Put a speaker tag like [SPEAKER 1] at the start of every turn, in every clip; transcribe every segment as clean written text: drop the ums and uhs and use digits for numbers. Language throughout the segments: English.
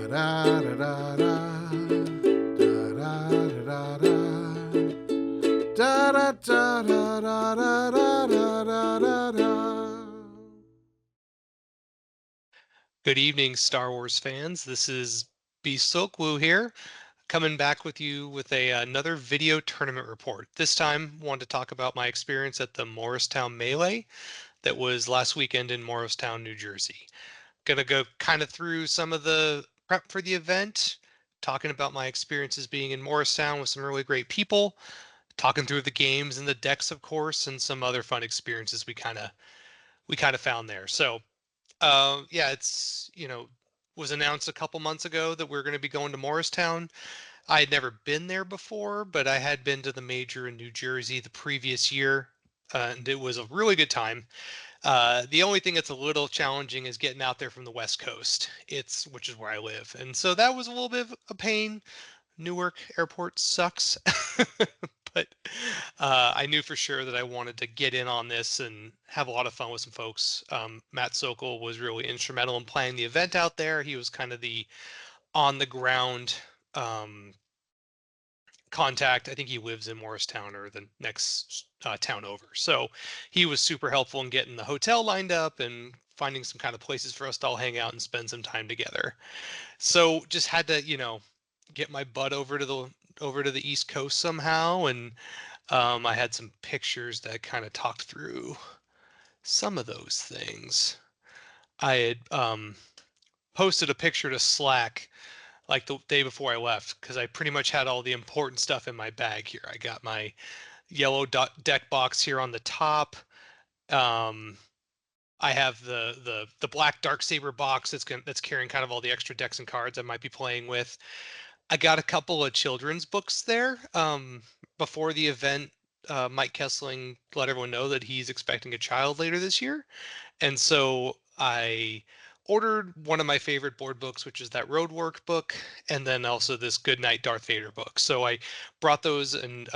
[SPEAKER 1] da da da da da da da da da da da da da da da da da.
[SPEAKER 2] Good evening, Star Wars fans. This is B Silkwood here, coming back with you with another video tournament report. This time, wanted to talk about my experience at the Morristown Melee that was last weekend in Morristown, New Jersey. Gonna go kind of through some of the prep for the event, talking about my experiences being in Morristown with some really great people, talking through the games and the decks, of course, and some other fun experiences we kind of found there. So yeah, it's, was announced a couple months ago that we're going to be going to Morristown. I had never been there before, but I had been to the major in New Jersey the previous year, and it was a really good time. The only thing that's a little challenging is getting out there from the West Coast. Which is where I live, and so that was a little bit of a pain. Newark Airport sucks. But I knew for sure that I wanted to get in on this and have a lot of fun with some folks. Matt Sokol was really instrumental in planning the event out there. He was kind of the on the ground um, contact. I think he lives in Morristown or the next town over. So he was super helpful in getting the hotel lined up and finding some kind of places for us to all hang out and spend some time together. So just had to, get my butt over to the East Coast somehow, and I had some pictures that kind of talked through some of those things. I had posted a picture to Slack like the day before I left because I pretty much had all the important stuff in my bag here. I got my yellow deck box here on the top. Um, I have the black dark saber box that's carrying kind of all the extra decks and cards I might be playing with. I got a couple of children's books there. Before the event, Mike Kessling let everyone know that he's expecting a child later this year. And so I ordered one of my favorite board books, which is that Roadwork book, and then also this Goodnight Darth Vader book. So I brought those and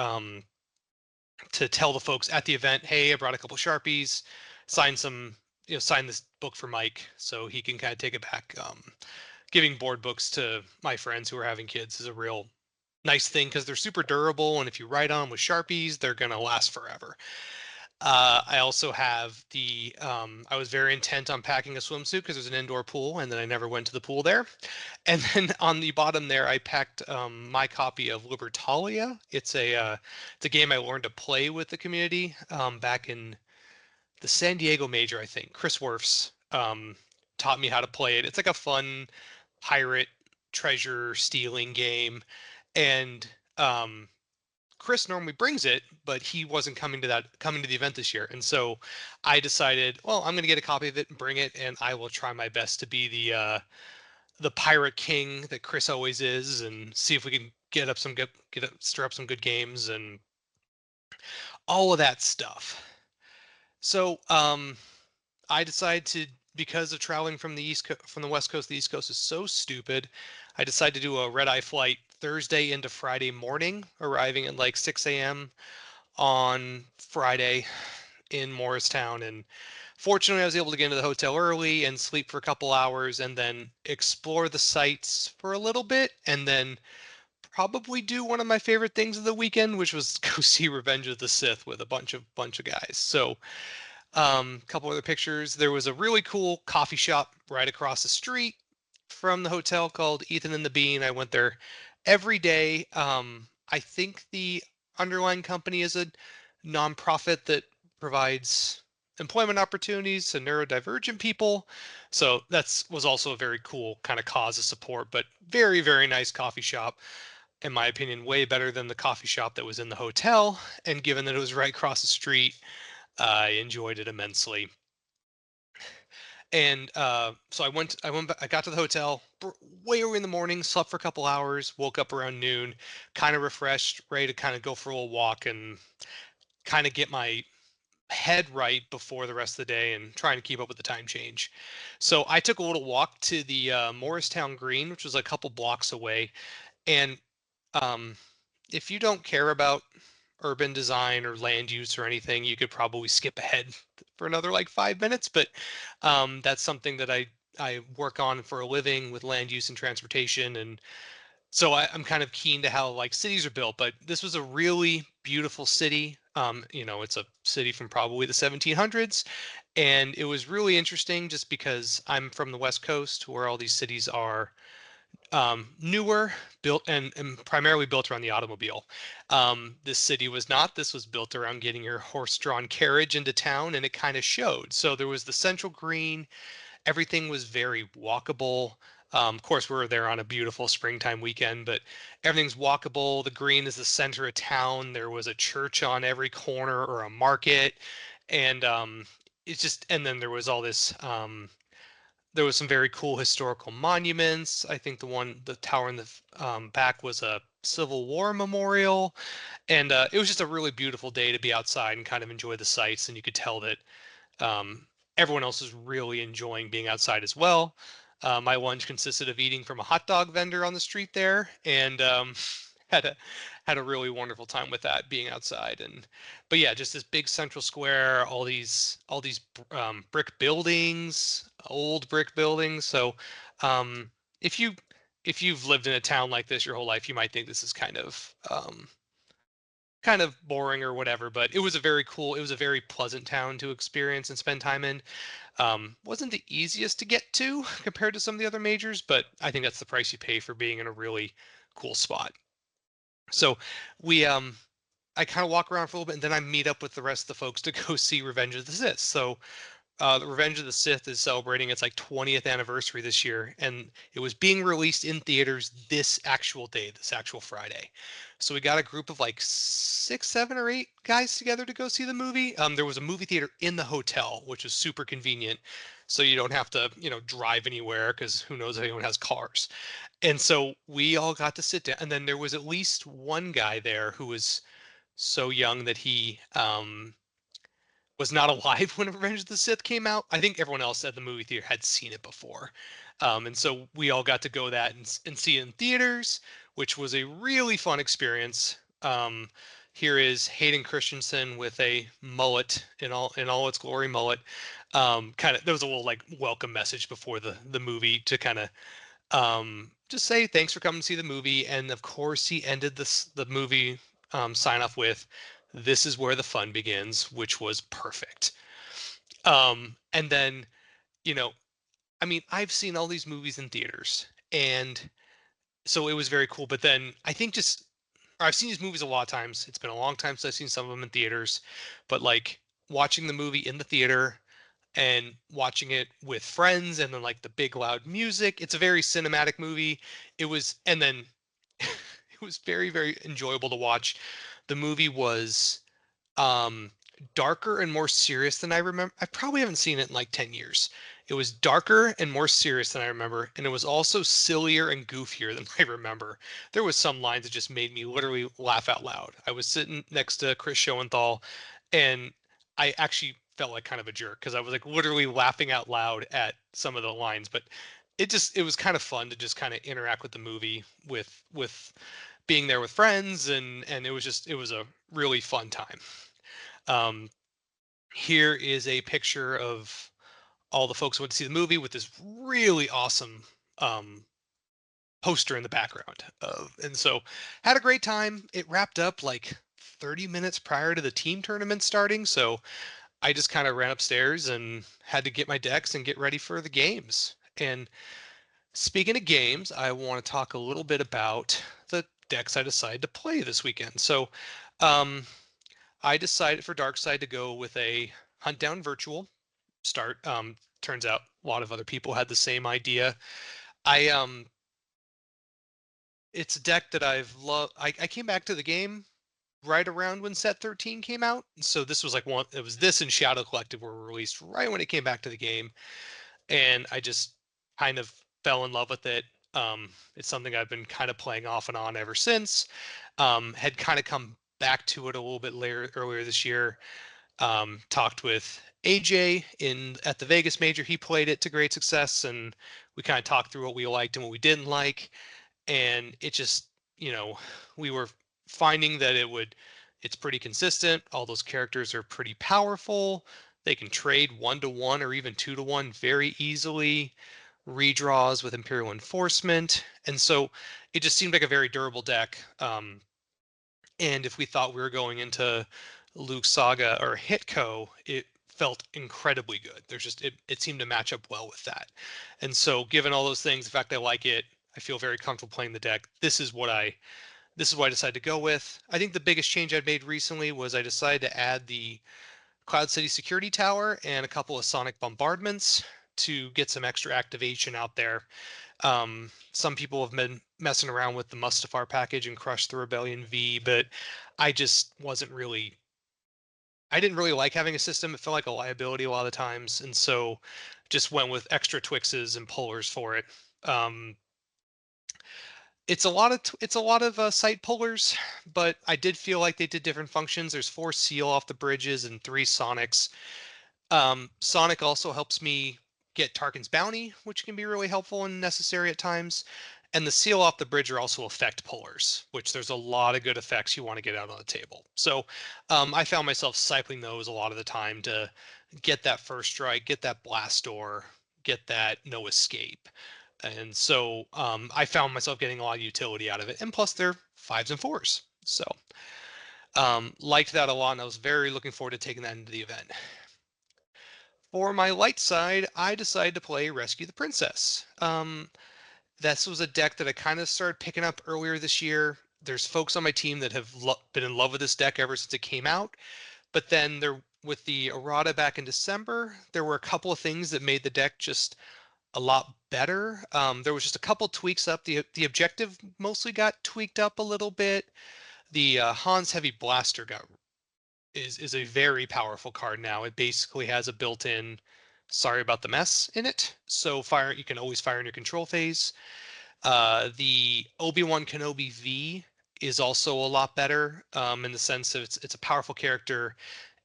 [SPEAKER 2] to tell the folks at the event, hey, I brought a couple Sharpies, sign some, sign this book for Mike so he can kind of take it back. Giving board books to my friends who are having kids is a real nice thing because they're super durable, and if you write on them with Sharpies, they're going to last forever. I also have I was very intent on packing a swimsuit because there's an indoor pool, and then I never went to the pool there. And then on the bottom there, I packed my copy of Libertalia. It's a game I learned to play with the community back in the San Diego Major, I think. Chris Werfs taught me how to play it. It's like a fun pirate treasure stealing game, and Chris normally brings it, but he wasn't coming to the event this year, and so I decided, well, I'm going to get a copy of it and bring it, and I will try my best to be the pirate king that Chris always is, and see if we can stir up some good games and all of that stuff. So I decided to, because of traveling from from the West Coast to the East Coast is so stupid, I decided to do a red eye flight Thursday into Friday morning, arriving at like 6 a.m. on Friday in Morristown. And fortunately, I was able to get into the hotel early and sleep for a couple hours and then explore the sites for a little bit and then probably do one of my favorite things of the weekend, which was go see Revenge of the Sith with a bunch of guys. So couple other pictures. There was a really cool coffee shop right across the street from the hotel called Ethan and the Bean. I went there every day. I think the underlying company is a nonprofit that provides employment opportunities to neurodivergent people. So that's was also a very cool kind of cause of support, but very, very nice coffee shop. In my opinion, way better than the coffee shop that was in the hotel. And given that it was right across the street, I enjoyed it immensely. And so I got to the hotel way early in the morning, slept for a couple hours, woke up around noon, kind of refreshed, ready to kind of go for a little walk and kind of get my head right before the rest of the day and trying to keep up with the time change. So I took a little walk to the Morristown Green, which was a couple blocks away. And um, if you don't care about urban design or land use or anything, you could probably skip ahead for another like 5 minutes. But that's something that I I work on for a living with land use and transportation, and so I'm kind of keen to how like cities are built. But this was a really beautiful city. It's a city from probably the 1700s, and it was really interesting just because I'm from the West Coast, where all these cities are newer, built and primarily built around the automobile. This city was not. This was built around getting your horse-drawn carriage into town, and it kind of showed. So there was the central green. Everything was very walkable. Of course, we were there on a beautiful springtime weekend, but everything's walkable. The green is the center of town. There was a church on every corner or a market, and it's just. And then there was all this. There was some very cool historical monuments. I think the tower in the back was a Civil War memorial, and it was just a really beautiful day to be outside and kind of enjoy the sights. And you could tell that um, everyone else is really enjoying being outside as well. My lunch consisted of eating from a hot dog vendor on the street there, and had a had a really wonderful time with that being outside. And but yeah, just this big central square, all these brick buildings, old brick buildings. So um, if you if you've lived in a town like this your whole life, you might think this is kind of boring or whatever, but it was a very pleasant town to experience and spend time in. Wasn't the easiest to get to compared to some of the other majors, but I think that's the price you pay for being in a really cool spot. So we I kind of walk around for a little bit, and then I meet up with the rest of the folks to go see Revenge of the Sith. So the Revenge of the Sith is celebrating its like 20th anniversary this year, and it was being released in theaters this actual day, this actual Friday. So we got a group of like six, seven, or eight guys together to go see the movie. There was a movie theater in the hotel, which was super convenient, so you don't have to, drive anywhere because who knows if anyone has cars. And so we all got to sit down, and then there was at least one guy there who was so young that he was not alive when Revenge of the Sith came out. I think everyone else at the movie theater had seen it before. And so we all got to go that and see it in theaters, which was a really fun experience. Here is Hayden Christensen with a mullet in all its glory mullet. Kind of there was a little like welcome message before the movie to kind of just say thanks for coming to see the movie. And of course he ended the movie sign off with this is where the fun begins, which was perfect. And then, you know, I mean, I've seen all these movies in theaters, and so it was very cool. But then I think just I've seen these movies a lot of times. It's been a long time since I've seen some of them in theaters, but like watching the movie in the theater and watching it with friends and then like the big loud music. It's a very cinematic movie. And then it was very, very enjoyable to watch. The movie was um darker and more serious than I remember. I probably haven't seen it in like 10 years. It was darker and more serious than I remember, and it was also sillier and goofier than I remember. There was some lines that just made me literally laugh out loud. I was sitting next to Chris Schoenthal, and I actually felt like kind of a jerk because I was like literally laughing out loud at some of the lines, but it was kind of fun to just kind of interact with the movie with being there with friends, and it was a really fun time. um, Here is a picture of all the folks who went to see the movie with this really awesome um, poster in the background. And so had a great time. It wrapped up like 30 minutes prior to the team tournament starting. So I just kind of ran upstairs and had to get my decks and get ready for the games. And speaking of games, I want to talk a little bit about the decks I decided to play this weekend. So um, I decided for Dark Side to go with a Hunt Down Virtual start. Turns out a lot of other people had the same idea. I It's a deck that I've loved. I came back to the game right around when set 13 came out. So this was like one it was this and Shadow Collective were released right when it came back to the game. And I just kind of fell in love with it. It's something I've been kind of playing off and on ever since. Had kind of come back to it a little bit later earlier this year. Talked with AJ in at the Vegas Major. He played it to great success, and we kind of talked through what we liked and what we didn't like. And it just, you know, we were finding that it's pretty consistent. All those characters are pretty powerful. They can trade 1-to-1 or even 2-to-1 very easily. redraws with Imperial Enforcement, and so it just seemed like a very durable deck. And if we thought we were going into Luke Saga or Hitco, it felt incredibly good. It seemed to match up well with that. And so given all those things, the fact I like it, I feel very comfortable playing the deck. This is what I decided to go with. I think the biggest change I've made recently was I decided to add the Cloud City Security Tower and a couple of Sonic Bombardments to get some extra activation out there. Some people have been messing around with the Mustafar package and Crush the Rebellion V, but I just wasn't really. I didn't really like having a system. It felt like a liability a lot of the times, and so just went with extra Twixes and pullers for it. Um, it's a lot of site pullers, but I did feel like they did different functions. There's 4 seal off the bridges and 3 Sonics. Sonic also helps me get Tarkin's bounty, which can be really helpful and necessary at times. And the seal off the bridge are also effect pullers, which there's a lot of good effects you want to get out on the table. So I found myself cycling those a lot of the time to get that first strike, get that blast door, get that no escape. And so I found myself getting a lot of utility out of it. And plus they're 5s and 4s. So liked that a lot, and I was very looking forward to taking that into the event. For my light side, I decided to play Rescue the Princess. This was a deck that I kind of started picking up earlier this year. There's folks on my team that have been in love with this deck ever since it came out. But then there, with the errata back in December, there were a couple of things that made the deck just a lot better. There was just a couple tweaks up. The objective mostly got tweaked up a little bit. The Hans Heavy Blaster is a very powerful card now. It basically has a built-in sorry about the mess in it. So you can always fire in your control phase. The Obi-Wan Kenobi V is also a lot better in the sense that it's a powerful character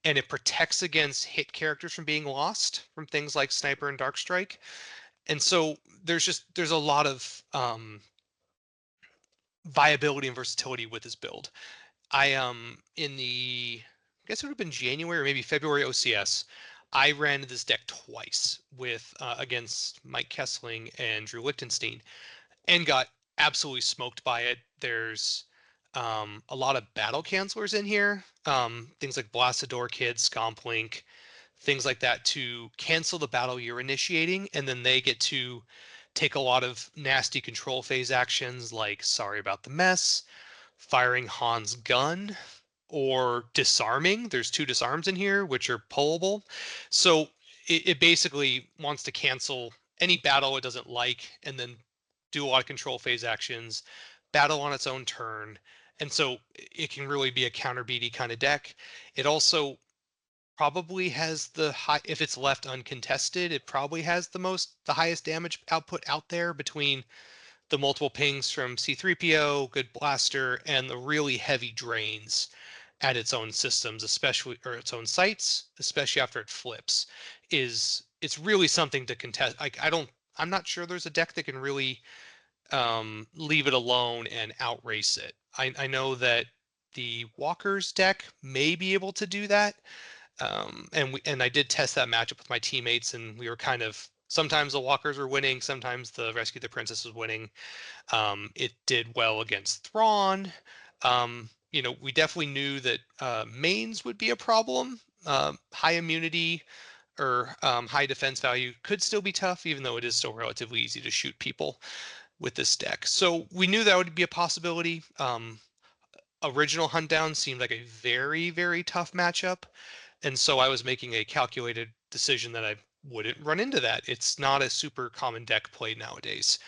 [SPEAKER 2] and it protects against hit characters from being lost from things like Sniper and Dark Strike. And so there's a lot of viability and versatility with this build. In the I guess it would have been January or maybe February OCS. I ran this deck twice with against Mike Kessling and Drew Lichtenstein and got absolutely smoked by it. There's a lot of battle cancelers in here, things like Blastador Kid, Scomplink, things like that to cancel the battle you're initiating, and then they get to take a lot of nasty control phase actions like sorry about the mess, firing Han's gun, or disarming. There's 2 disarms in here, which are pullable. So it basically wants to cancel any battle it doesn't like and then do a lot of control phase actions, battle on its own turn. And so it can really be a counter BD kind of deck. It also probably has the high, if it's left uncontested, it probably has the highest damage output out there between the multiple pings from C3PO, Good Blaster, and the really heavy drains at its own systems, especially or its own sites, especially after it flips, it's really something to contest. Like I'm not sure there's a deck that can really leave it alone and outrace it. I know that the Walker's deck may be able to do that, and I did test that matchup with my teammates, and we were kind of sometimes the Walkers were winning, sometimes the Rescue the Princess was winning. It did well against Thrawn. We definitely knew that mains would be a problem. High immunity or high defense value could still be tough, even though it is still relatively easy to shoot people with this deck. So we knew that would be a possibility. Original Hunt Down seemed like a very, very tough matchup. And so I was making a calculated decision that I wouldn't run into that. It's not a super common deck played nowadays.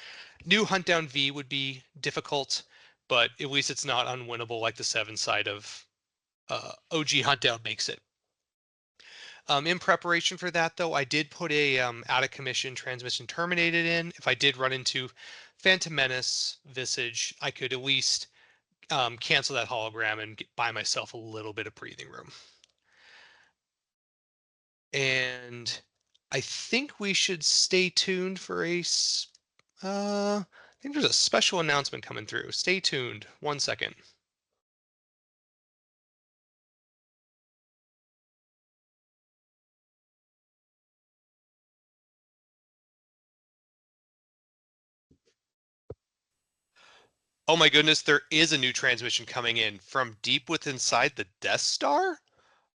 [SPEAKER 2] New Hunt Down V would be difficult, but at least it's not unwinnable like the 7 side of OG Hunt Down makes it. In preparation for that, though, I did put a out of commission transmission terminated in. If I did run into Phantom Menace, Visage, I could at least cancel that hologram and buy myself a little bit of breathing room. And I think we should stay tuned for I think there's a special announcement coming through. Stay tuned. 1 second. Oh my goodness, there is a new transmission coming in from deep within inside the Death Star.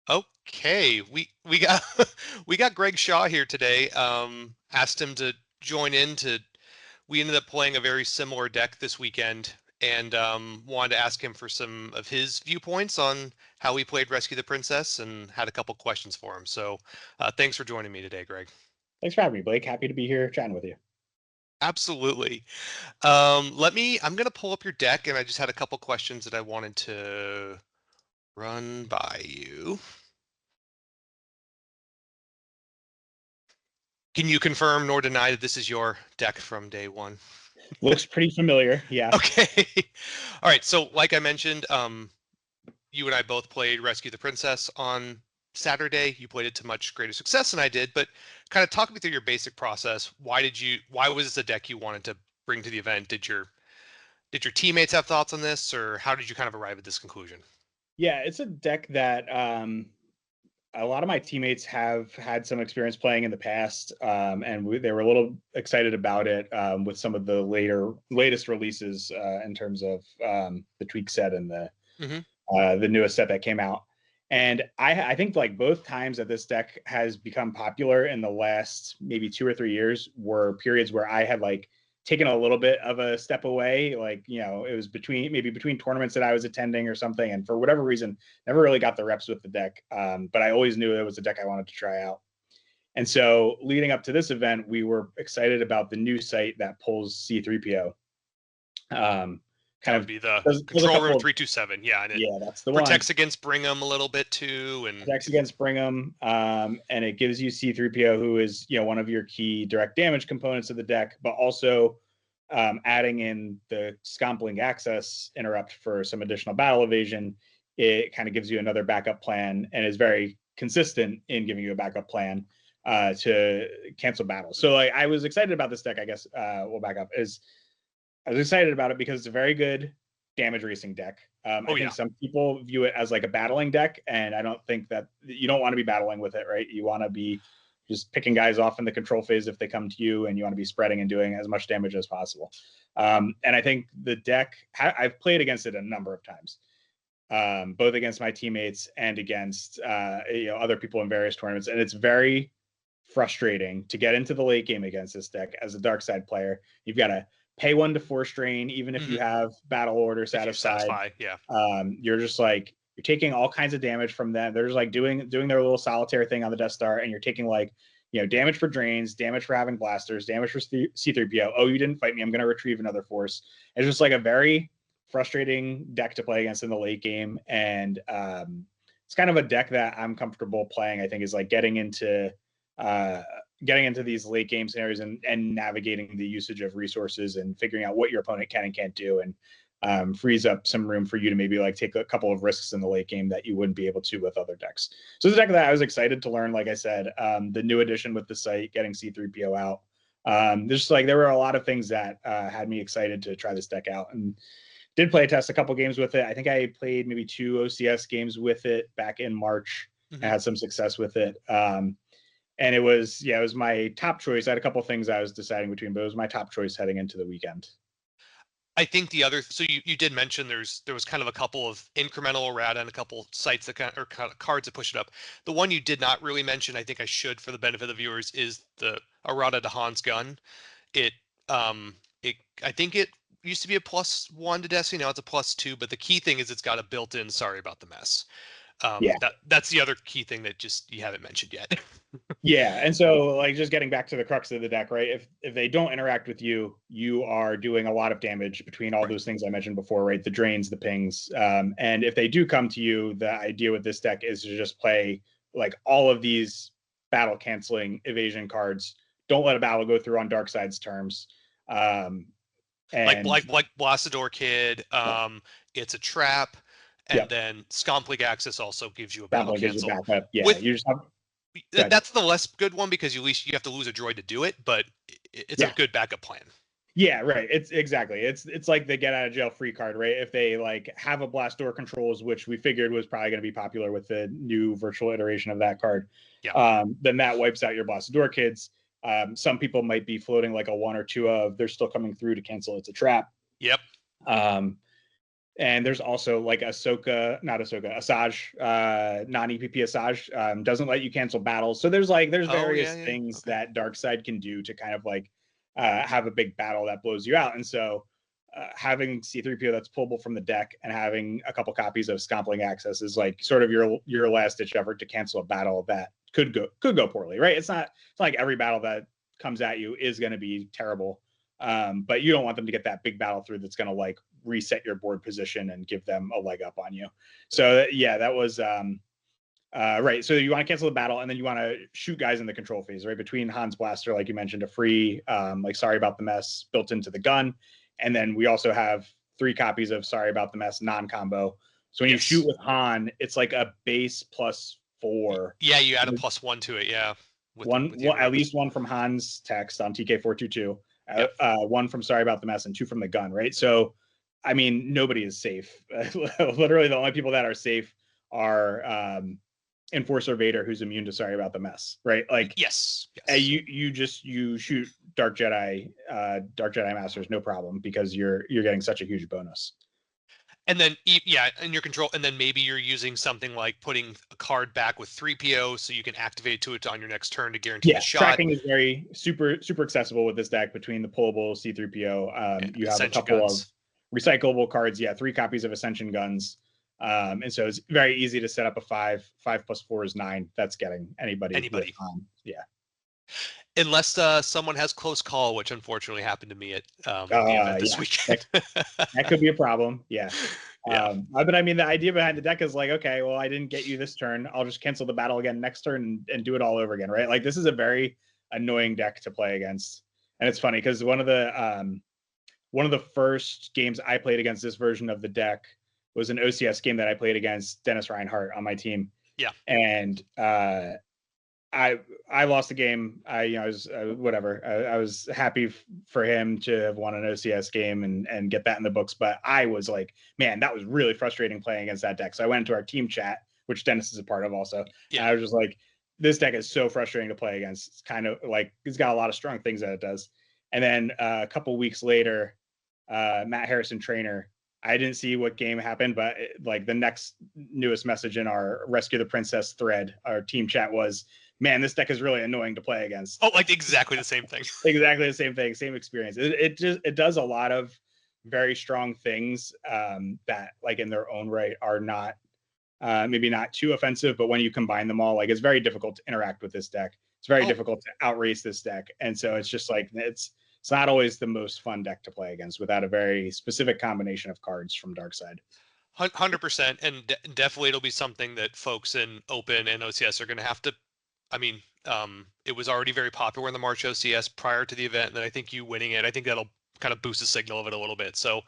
[SPEAKER 2] Okay, we got we got Greg Shaw here today. Asked him to join in to. We ended up playing a very similar deck this weekend, and wanted to ask him for some of his viewpoints on how he played Rescue the Princess, and had a couple questions for him. So, thanks for joining me today, Greg.
[SPEAKER 3] Thanks for having me, Blake. Happy to be here chatting with you.
[SPEAKER 2] Absolutely. I'm gonna pull up your deck, and I just had a couple questions that I wanted to run by you. Can you confirm nor deny that this is your deck from day one?
[SPEAKER 3] Looks pretty familiar. Yeah.
[SPEAKER 2] Okay. All right. So, like I mentioned, you and I both played Rescue the Princess on Saturday. You played it to much greater success than I did, but kind of talk me through your basic process. Why was this a deck you wanted to bring to the event? Did your teammates have thoughts on this, or how did you kind of arrive at this conclusion?
[SPEAKER 3] Yeah, it's a deck that a lot of my teammates have had some experience playing in the past, and they were a little excited about it with some of the latest releases in terms of the tweak set and
[SPEAKER 2] Mm-hmm.
[SPEAKER 3] The newest set that came out. And I think like both times that this deck has become popular in the last maybe 2 or 3 years were periods where I had like taken a little bit of a step away. Like, it was between tournaments that I was attending or something. And for whatever reason, never really got the reps with the deck. But I always knew it was a deck I wanted to try out. And so leading up to this event, we were excited about the new site that pulls C3PO.
[SPEAKER 2] That would be the Control Room 327. Yeah, and it
[SPEAKER 3] that's the
[SPEAKER 2] protects
[SPEAKER 3] one.
[SPEAKER 2] against Brigham a little bit too, and
[SPEAKER 3] Protects against Brigham, and it gives you C3PO, who is one of your key direct damage components of the deck, but also adding in the Scompling access interrupt for some additional battle evasion. It kind of gives you another backup plan and is very consistent in giving you a backup plan to cancel battles. So like, I was excited about this deck. I guess we'll back up. I was excited about it because it's a very good damage racing deck. I think some people view it as like a battling deck, and I don't think that you don't want to be battling with it, right? You want to be just picking guys off in the control phase if they come to you, and you want to be spreading and doing as much damage as possible. And I think the deck, I've played against it a number of times, both against my teammates and against other people in various tournaments, and it's very frustrating to get into the late game against this deck as a dark side player. You've got to pay 1 to 4 strain, even if you have battle order satisfied.
[SPEAKER 2] Yeah.
[SPEAKER 3] You're just like, you're taking all kinds of damage from them. They're just like doing their little solitaire thing on the Death Star, and you're taking like, damage for drains, damage for having blasters, damage for C3PO. Oh, you didn't fight me. I'm going to retrieve another force. It's just like a very frustrating deck to play against in the late game. And it's kind of a deck that I'm comfortable playing, I think, is like getting into these late game scenarios and navigating the usage of resources and figuring out what your opponent can and can't do, and frees up some room for you to maybe like take a couple of risks in the late game that you wouldn't be able to with other decks. So it's a deck that I was excited to learn. Like I said, the new addition with the site, getting C3PO out, there were a lot of things that had me excited to try this deck out, and did play test a couple games with it. I think I played maybe 2 OCS games with it back in March.
[SPEAKER 2] Mm-hmm.
[SPEAKER 3] I had some success with it. And it was my top choice. I had a couple things I was deciding between, but it was my top choice heading into the weekend.
[SPEAKER 2] I think so you did mention there was kind of a couple of incremental errata and a couple sites that kind of cards that push it up. The one you did not really mention, I think I should for the benefit of the viewers, is the errata to Han's gun. I think it used to be a +1 to Destiny, now it's a +2, but the key thing is it's got a built-in sorry about the mess. That's the other key thing that just you haven't mentioned yet.
[SPEAKER 3] Yeah, and so like just getting back to the crux of the deck, right? If they don't interact with you, you are doing a lot of damage between all those things I mentioned before, right? The drains, the pings, and if they do come to you, the idea with this deck is to just play like all of these battle canceling evasion cards. Don't let a battle go through on Darkside's terms. And
[SPEAKER 2] like Blastador Kid, it's a trap, and then Scompling Access also gives you a battle cancel.
[SPEAKER 3] Gives you backup. Yeah, you just have.
[SPEAKER 2] That's the less good one because at least you have to lose a droid to do it, but it's a good backup plan.
[SPEAKER 3] Yeah, right. It's like the get out of jail free card, right? If they like have a blast door controls, which we figured was probably going to be popular with the new virtual iteration of that card, then that wipes out your blast door kids. Some people might be floating like a 1 or 2 of they're still coming through to cancel. It's a trap.
[SPEAKER 2] Yep.
[SPEAKER 3] And there's also like Asaj, non-EPP Asaj, doesn't let you cancel battles. So there's various things that Darkseid can do to kind of like have a big battle that blows you out. And so having C3PO that's pullable from the deck and having a couple copies of Scompling Access is like sort of your last ditch effort to cancel a battle that could go poorly, right? It's not like every battle that comes at you is going to be terrible. But you don't want them to get that big battle through that's going to like reset your board position and give them a leg up on you. So yeah, that was right. So you want to cancel the battle, and then you want to shoot guys in the control phase, right? Between Han's Blaster, like you mentioned, a free like Sorry About the Mess built into the gun. And then we also have 3 copies of Sorry About the Mess non-combo. So when you shoot with Han, it's like a base +4.
[SPEAKER 2] Yeah, you add a +1 to it, yeah.
[SPEAKER 3] One, at least one from Han's text on TK422. Yep. 1 from Sorry About the Mess and 2 from the gun, right? So, I mean, nobody is safe. Literally, the only people that are safe are Enforcer Vader, who's immune to Sorry About the Mess, right? Like,
[SPEAKER 2] yes.
[SPEAKER 3] You shoot Dark Jedi Masters, no problem, because you're getting such a huge bonus.
[SPEAKER 2] And then, yeah, in your control, and then maybe you're using something like putting a card back with 3PO so you can activate to it on your next turn to guarantee the shot.
[SPEAKER 3] Tracking is very super accessible with this deck between the pullable C3PO. You have a couple of recyclable cards. Yeah, 3 copies of Ascension Guns. And so it's very easy to set up a 5. 5 + 4 is 9. That's getting anybody. Yeah.
[SPEAKER 2] Unless someone has close call, which unfortunately happened to me at the event this weekend.
[SPEAKER 3] That could be a problem. Yeah. But I mean, the idea behind the deck is like, okay, well, I didn't get you this turn. I'll just cancel the battle again next turn and do it all over again, right? Like, this is a very annoying deck to play against. And it's funny because one of the first games I played against this version of the deck was an OCS game that I played against Dennis Reinhardt on my team.
[SPEAKER 2] Yeah.
[SPEAKER 3] And I lost the game. I was whatever. I was happy for him to have won an OCS game and get that in the books. But I was like, man, that was really frustrating playing against that deck. So I went into our team chat, which Dennis is a part of also. Yeah. And I was just like, this deck is so frustrating to play against. It's kind of like, it's got a lot of strong things that it does. And then a couple weeks later, Matt Harrison trainer, I didn't see what game happened, but like the next newest message in our Rescue the Princess thread, our team chat was, man, this deck is really annoying to play against.
[SPEAKER 2] Oh, like exactly the same thing.
[SPEAKER 3] Exactly the same thing, same experience. It does a lot of very strong things that, like, in their own right, are not maybe not too offensive, but when you combine them all, like, it's very difficult to interact with this deck. It's very difficult to outrace this deck, and so it's just like it's not always the most fun deck to play against without a very specific combination of cards from Darkseid.
[SPEAKER 2] 100%, and definitely it'll be something that folks in Open and OCS are going to have to. I mean, it was already very popular in the March OCS prior to the event, and I think you winning it, I think that'll kind of boost the signal of it a little bit. So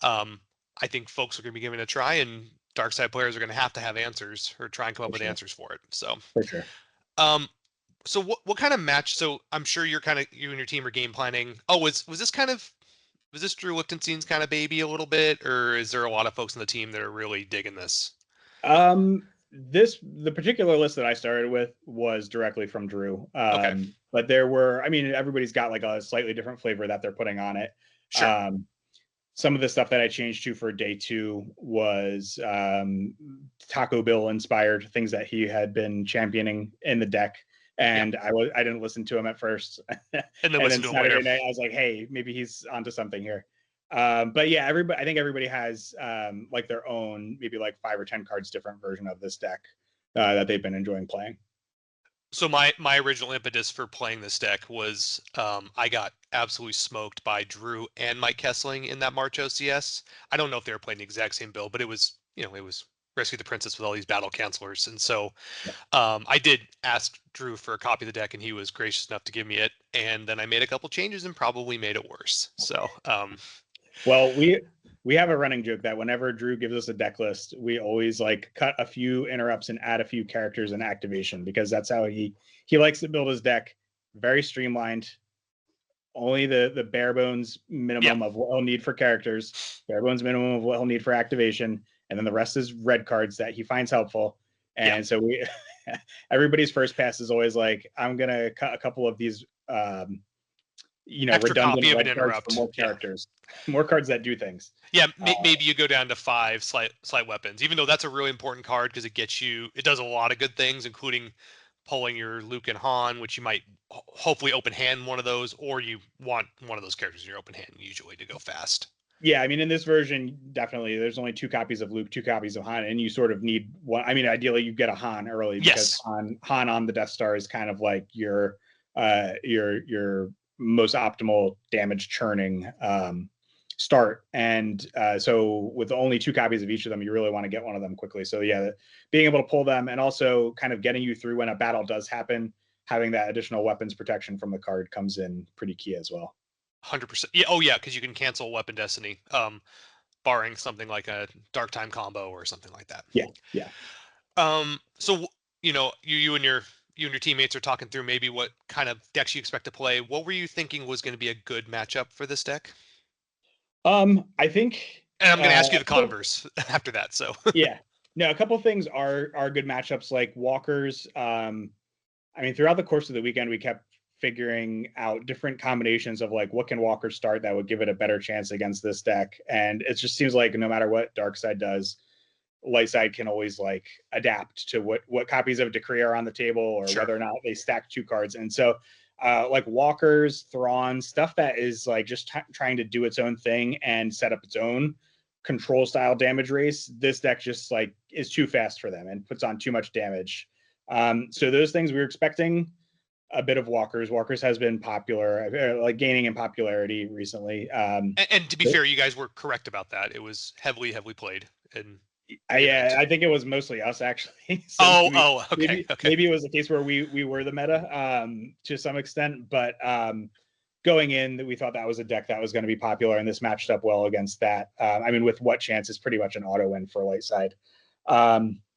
[SPEAKER 2] I think folks are going to be giving it a try, and Darkseid players are going to have answers or try and come up with answers for it. So
[SPEAKER 3] for sure.
[SPEAKER 2] So what kind of match? So I'm sure you and your team are game planning. Oh, was this Drew Lichtenstein's kind of baby a little bit, or is there a lot of folks on the team that are really digging this?
[SPEAKER 3] The particular list that I started with was directly from Drew.
[SPEAKER 2] Okay.
[SPEAKER 3] But there were, I mean, everybody's got like a slightly different flavor that they're putting on it.
[SPEAKER 2] Sure.
[SPEAKER 3] Some of the stuff that I changed to for day 2 was Taco Bill inspired things that he had been championing in the deck. And I didn't listen to him at first.
[SPEAKER 2] And then
[SPEAKER 3] Saturday night, I was like, hey, maybe he's onto something here. But yeah, I think everybody has like their own, maybe like 5 or 10 cards different version of this deck that they've been enjoying playing.
[SPEAKER 2] So my original impetus for playing this deck was I got absolutely smoked by Drew and Mike Kessling in that March OCS. I don't know if they were playing the exact same build, but it was Rescue the Princess with all these battle cancelers. And so I did ask Drew for a copy of the deck, and he was gracious enough to give me it. And then I made a couple changes and probably made it worse. So
[SPEAKER 3] well, we have a running joke that whenever Drew gives us a deck list, we always like cut a few interrupts and add a few characters and activation, because that's how he likes to build his deck. Very streamlined. Only the bare bones minimum of what he'll need for characters, bare bones minimum of what he'll need for activation, and then the rest is red cards that he finds helpful. And so everybody's first pass is always like, I'm gonna cut a couple of these
[SPEAKER 2] Extra
[SPEAKER 3] redundant
[SPEAKER 2] copy of an
[SPEAKER 3] red cards for
[SPEAKER 2] interrupt.
[SPEAKER 3] more characters, more cards that do things.
[SPEAKER 2] Yeah, maybe you go down to 5 slight weapons, even though that's a really important card because it does a lot of good things, including pulling your Luke and Han, which you might hopefully open hand one of those, or you want one of those characters in your open hand usually to go fast.
[SPEAKER 3] Yeah, I mean, in this version, definitely, there's only 2 copies of Luke, 2 copies of Han, and you sort of need one. I mean, ideally, you get a Han early because Han on the Death Star is kind of like your most optimal damage churning start. And so with only 2 copies of each of them, you really want to get one of them quickly. So yeah, being able to pull them and also kind of getting you through when a battle does happen, having that additional weapons protection from the card comes in pretty key as well.
[SPEAKER 2] 100%. Yeah. Oh yeah, because you can cancel Weapon Destiny, barring something like a Dark Time combo or something like that.
[SPEAKER 3] Yeah.
[SPEAKER 2] So you and your teammates are talking through maybe what kind of decks you expect to play. What were you thinking was going to be a good matchup for this deck?
[SPEAKER 3] I think,
[SPEAKER 2] and I'm going to ask you the converse after that. So
[SPEAKER 3] yeah, no, a couple things are good matchups, like walkers. I mean, throughout the course of the weekend, we kept figuring out different combinations of like what can walkers start that would give it a better chance against this deck. And it just seems like no matter what dark side does, light side can always like adapt to what copies of Decree are on the table, or whether or not they stack 2 cards. And so like walkers, Thrawn, stuff that is like just trying to do its own thing and set up its own control style damage race, this deck just like is too fast for them and puts on too much damage. So those things we were expecting a bit of walkers. Walkers has been popular, like gaining in popularity recently.
[SPEAKER 2] And to be fair, you guys were correct about that. It was heavily played. And
[SPEAKER 3] I think it was mostly us actually.
[SPEAKER 2] Okay.
[SPEAKER 3] Maybe it was a case where we were the meta to some extent, but going in, we thought that was a deck that was going to be popular, and this matched up well against that. I mean, with what chance is pretty much an auto win for light side.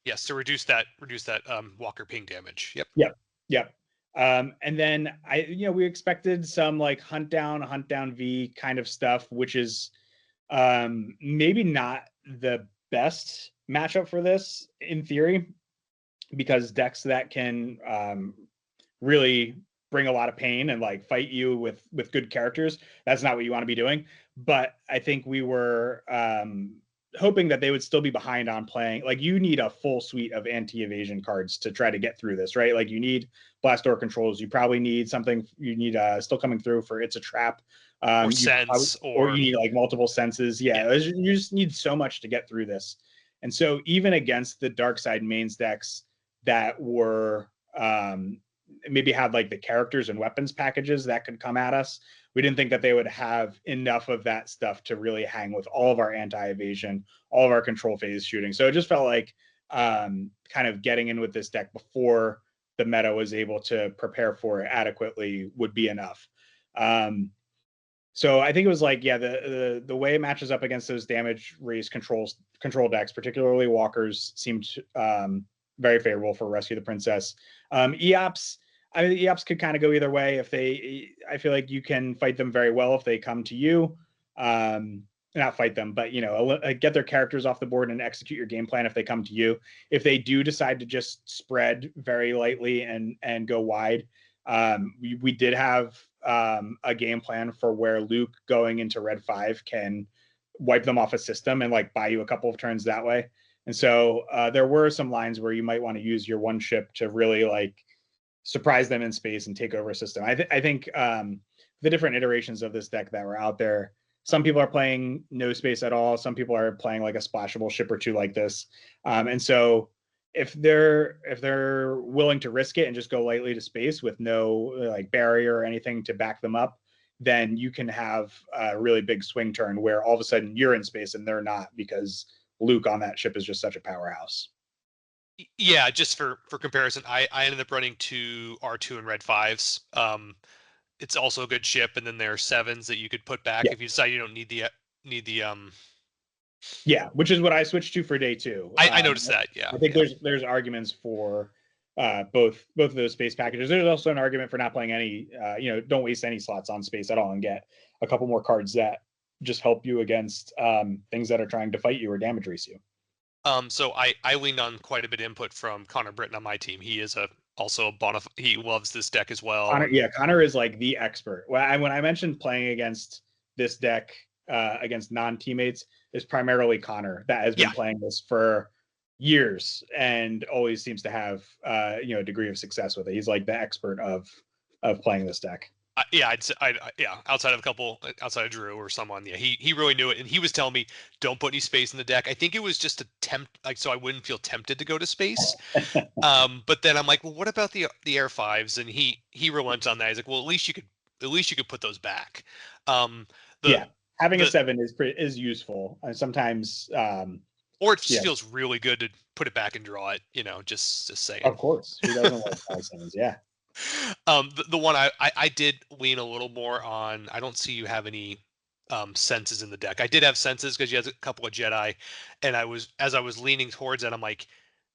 [SPEAKER 2] Yes, to reduce that Walker ping damage.
[SPEAKER 3] Yep. And then we expected some like hunt down V kind of stuff, which is maybe not the best matchup for this in theory, because decks that can really bring a lot of pain and like fight you with good characters, that's not what you want to be doing. But I think we were hoping that they would still be behind on playing. Like, you need a full suite of anti-evasion cards to try to get through this, right? Like, you need blast door controls. You probably need something. You need Still Coming Through for It's a Trap.
[SPEAKER 2] Or sense,
[SPEAKER 3] or you need like multiple senses. Yeah. You just need so much to get through this. And so even against the dark side mains decks that were maybe had like the characters and weapons packages that could come at us, we didn't think that they would have enough of that stuff to really hang with all of our anti-evasion, all of our control phase shooting. So it just felt like kind of getting in with this deck before the meta was able to prepare for it adequately would be enough. So I think it was like, the way it matches up against those damage race control decks, particularly walkers, seemed very favorable for Rescue the Princess. EOPS, I mean, EOPS could kind of go either way. I feel like you can fight them very well if they come to you. Not fight them, but get their characters off the board and execute your game plan if they come to you. If they do decide to just spread very lightly and go wide, we did have a game plan for where Luke going into Red 5 can wipe them off a system and like buy you a couple of turns that way. And so there were some lines where you might want to use your one ship to really like surprise them in space and take over a system. I think the different iterations of this deck that were out there, some people are playing no space at all. Some people are playing like a splashable ship or two like this. And so if they're willing to risk it and just go lightly to space with no like barrier or anything to back them up, then you can have a really big swing turn where all of a sudden you're in space and they're not, because Luke on that ship is just such a powerhouse.
[SPEAKER 2] Yeah, just for comparison, I ended up running 2 R2 and Red 5s. It's also a good ship, and then there are 7s that you could put back if you decide you don't need the
[SPEAKER 3] Yeah, which is what I switched to for day 2.
[SPEAKER 2] I noticed that. Yeah,
[SPEAKER 3] I think there's arguments for both of those space packages. There's also an argument for not playing any, don't waste any slots on space at all and get a couple more cards that just help you against things that are trying to fight you or damage race you.
[SPEAKER 2] So I leaned on quite a bit of input from Connor Britton on my team. He is a also he loves this deck as well.
[SPEAKER 3] Connor is like the expert. When I mentioned playing against this deck against non-teammates, is primarily Connor that has been playing this for years and always seems to have a degree of success with it. He's like the expert of playing this deck.
[SPEAKER 2] I'd say, outside of Drew or someone, he really knew it, and he was telling me don't put any space in the deck. I think it was just to tempt, like, so I wouldn't feel tempted to go to space. But then I'm like, well, what about the air fives? And he relents on that. He's like, well, at least you could put those back.
[SPEAKER 3] Having a 7 is useful, and sometimes
[SPEAKER 2] or it just feels really good to put it back and draw it. Just saying.
[SPEAKER 3] Of course, who doesn't like 5/7s? Yeah.
[SPEAKER 2] The one I did lean a little more on. I don't see you have any senses in the deck. I did have senses because you had a couple of Jedi, and as I was leaning towards it, I'm like,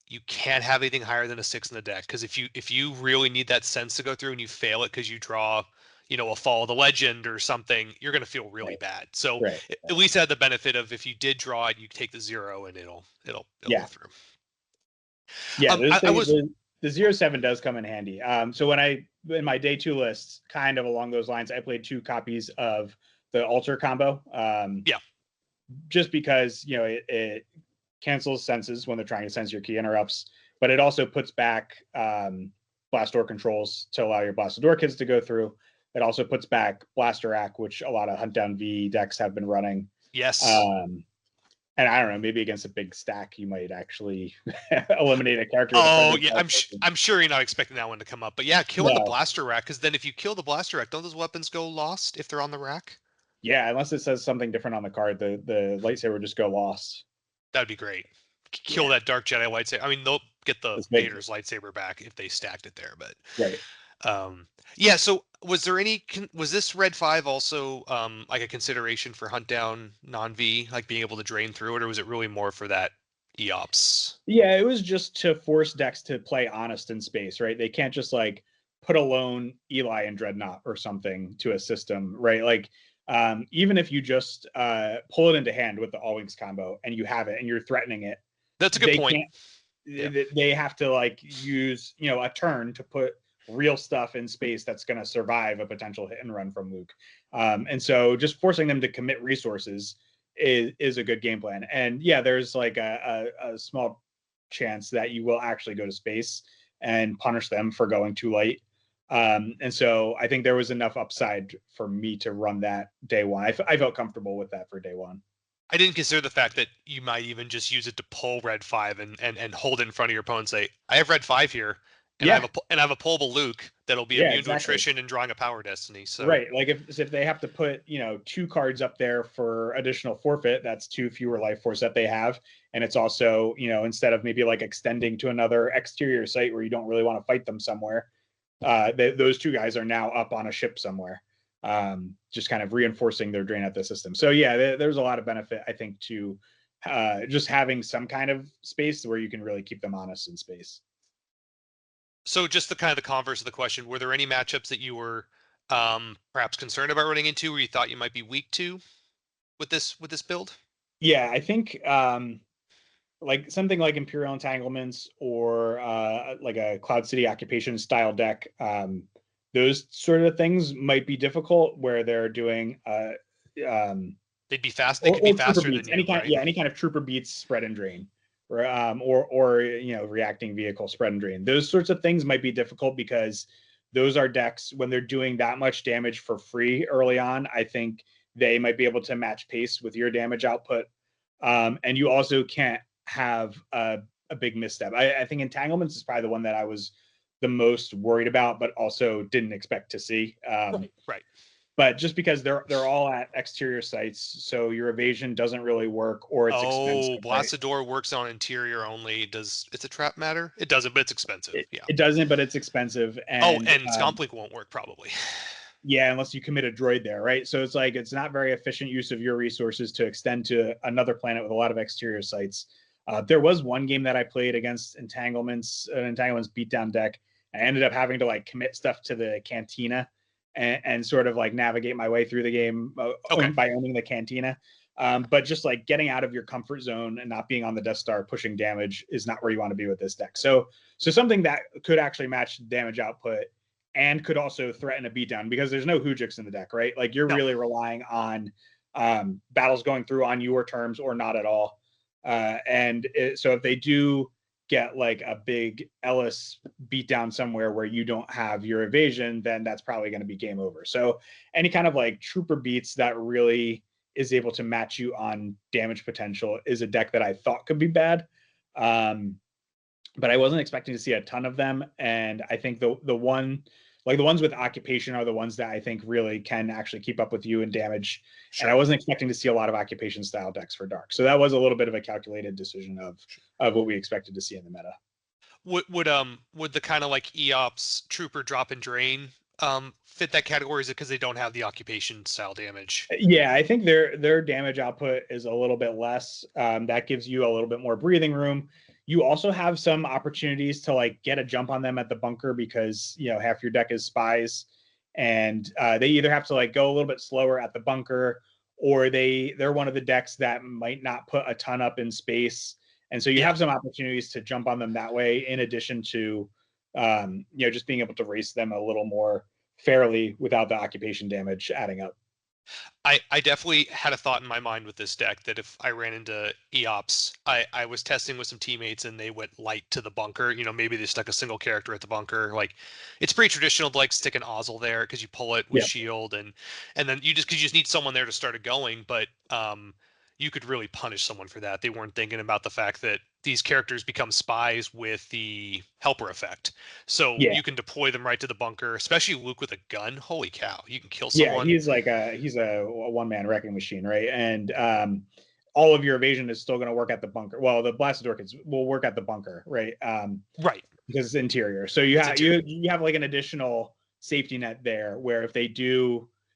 [SPEAKER 2] you can't have anything higher than a 6 in the deck, because if you really need that sense to go through and you fail it because you draw a Fall of the Legend or something, you're going to feel really bad. So at least had the benefit of, if you did draw it, you take the 0 and it'll go through.
[SPEAKER 3] Yeah, the 0/7 does come in handy. So in my day 2 lists, kind of along those lines, I played 2 copies of the altar combo. Just because it cancels senses when they're trying to sense your key interrupts, but it also puts back blast door controls to allow your blast door kids to go through. It also puts back Blaster Rack, which a lot of Hunt Down V decks have been running.
[SPEAKER 2] Yes.
[SPEAKER 3] And I don't know, maybe against a big stack, you might actually eliminate a character.
[SPEAKER 2] Oh yeah, I'm sure you're not expecting that one to come up, but yeah, killing the Blaster Rack, because then if you kill the Blaster Rack, don't those weapons go lost if they're on the rack?
[SPEAKER 3] Yeah, unless it says something different on the card, the lightsaber would just go lost.
[SPEAKER 2] That'd be great. Kill that Dark Jedi lightsaber. I mean, they'll get the Vader's lightsaber back if they stacked it there, but yeah. So was this Red 5 also like a consideration for Hunt Down non-V, like being able to drain through it, or was it really more for that EOPS?
[SPEAKER 3] Yeah, it was just to force decks to play honest in space, right? They can't just like put a lone Eli and Dreadnought or something to a system, right? Like even if you just pull it into hand with the All Wings combo and you have it and you're threatening it,
[SPEAKER 2] that's a good point.
[SPEAKER 3] They have to like use a turn to put real stuff in space that's going to survive a potential hit and run from Luke. And so just forcing them to commit resources is a good game plan. And yeah, there's like a small chance that you will actually go to space and punish them for going too late. And so I think there was enough upside for me to run that day 1. I felt comfortable with that for day 1.
[SPEAKER 2] I didn't consider the fact that you might even just use it to pull Red 5 and hold it in front of your opponent and say, I have Red 5 here. And I have a pullable Luke that'll be immune to attrition and drawing a power destiny. So
[SPEAKER 3] like if they have to put 2 cards up there for additional forfeit, that's 2 fewer life force that they have, and it's also instead of maybe like extending to another exterior site where you don't really want to fight them somewhere, those 2 guys are now up on a ship somewhere, just kind of reinforcing their drain at the system. So yeah, there's a lot of benefit, I think, to just having some kind of space where you can really keep them honest in space.
[SPEAKER 2] So just the kind of the converse of the question, were there any matchups that you were perhaps concerned about running into, where you thought you might be weak to with this build?
[SPEAKER 3] Yeah, I think like something like Imperial Entanglements or like a Cloud City Occupation style deck, those sort of things might be difficult, where they're doing
[SPEAKER 2] they'd be fast. They could be faster than you,
[SPEAKER 3] any kind of trooper beats, spread and drain. Or reacting vehicle, spread and drain. Those sorts of things might be difficult because those are decks, when they're doing that much damage for free early on, I think they might be able to match pace with your damage output. And you also can't have a big misstep. I think Entanglements is probably the one that I was the most worried about, but also didn't expect to see.
[SPEAKER 2] Right.
[SPEAKER 3] But just because they're all at exterior sites, so your evasion doesn't really work, or it's expensive.
[SPEAKER 2] Blasted Door works on interior only. It's a trap matter? It doesn't, but it's expensive.
[SPEAKER 3] It doesn't, but it's expensive. And,
[SPEAKER 2] and Scomplink won't work probably.
[SPEAKER 3] Yeah, unless you commit a droid there, right? So it's like it's not very efficient use of your resources to extend to another planet with a lot of exterior sites. There was one game that I played against Entanglements, an Entanglements beatdown deck. I ended up having to like commit stuff to the Cantina and sort of like navigate my way through the game by owning the Cantina. But just like getting out of your comfort zone and not being on the Death Star pushing damage is not where you want to be with this deck. So something that could actually match damage output and could also threaten a beatdown, because there's no Hujix in the deck, right? Like you're really relying on battles going through on your terms or not at all. So if they do get like a big Ellis beatdown somewhere where you don't have your evasion, then that's probably going to be game over. So any kind of like trooper beats that really is able to match you on damage potential is a deck that I thought could be bad. But I wasn't expecting to see a ton of them. And I think the ones with occupation are the ones that I think really can actually keep up with you in damage. Sure. And I wasn't expecting to see a lot of occupation style decks for dark. So that was a little bit of a calculated decision of what we expected to see in the meta.
[SPEAKER 2] Would the kind of like EOPS trooper drop and drain fit that category? Is it because they don't have the occupation style damage?
[SPEAKER 3] Yeah, I think their damage output is a little bit less. That gives you a little bit more breathing room. You also have some opportunities to like get a jump on them at the bunker, because half your deck is spies, and they either have to like go a little bit slower at the bunker, or they're one of the decks that might not put a ton up in space, and so you have some opportunities to jump on them that way, in addition to just being able to race them a little more fairly without the occupation damage adding up.
[SPEAKER 2] I definitely had a thought in my mind with this deck that if I ran into EOPS, I was testing with some teammates and they went light to the bunker. Maybe they stuck a single character at the bunker. Like, it's pretty traditional to like stick an Ozzel there because you pull it with shield, and then you just need someone there to start it going. But you could really punish someone for that. They weren't thinking about the fact that these characters become spies with the helper effect. So you can deploy them right to the bunker, especially Luke with a gun. Holy cow, you can kill someone.
[SPEAKER 3] Yeah, he's a one-man wrecking machine, right? And all of your evasion is still going to work at the bunker. Well, the blasted orchids will work at the bunker, right?
[SPEAKER 2] Right.
[SPEAKER 3] Because it's interior. So you have like an additional safety net there, where if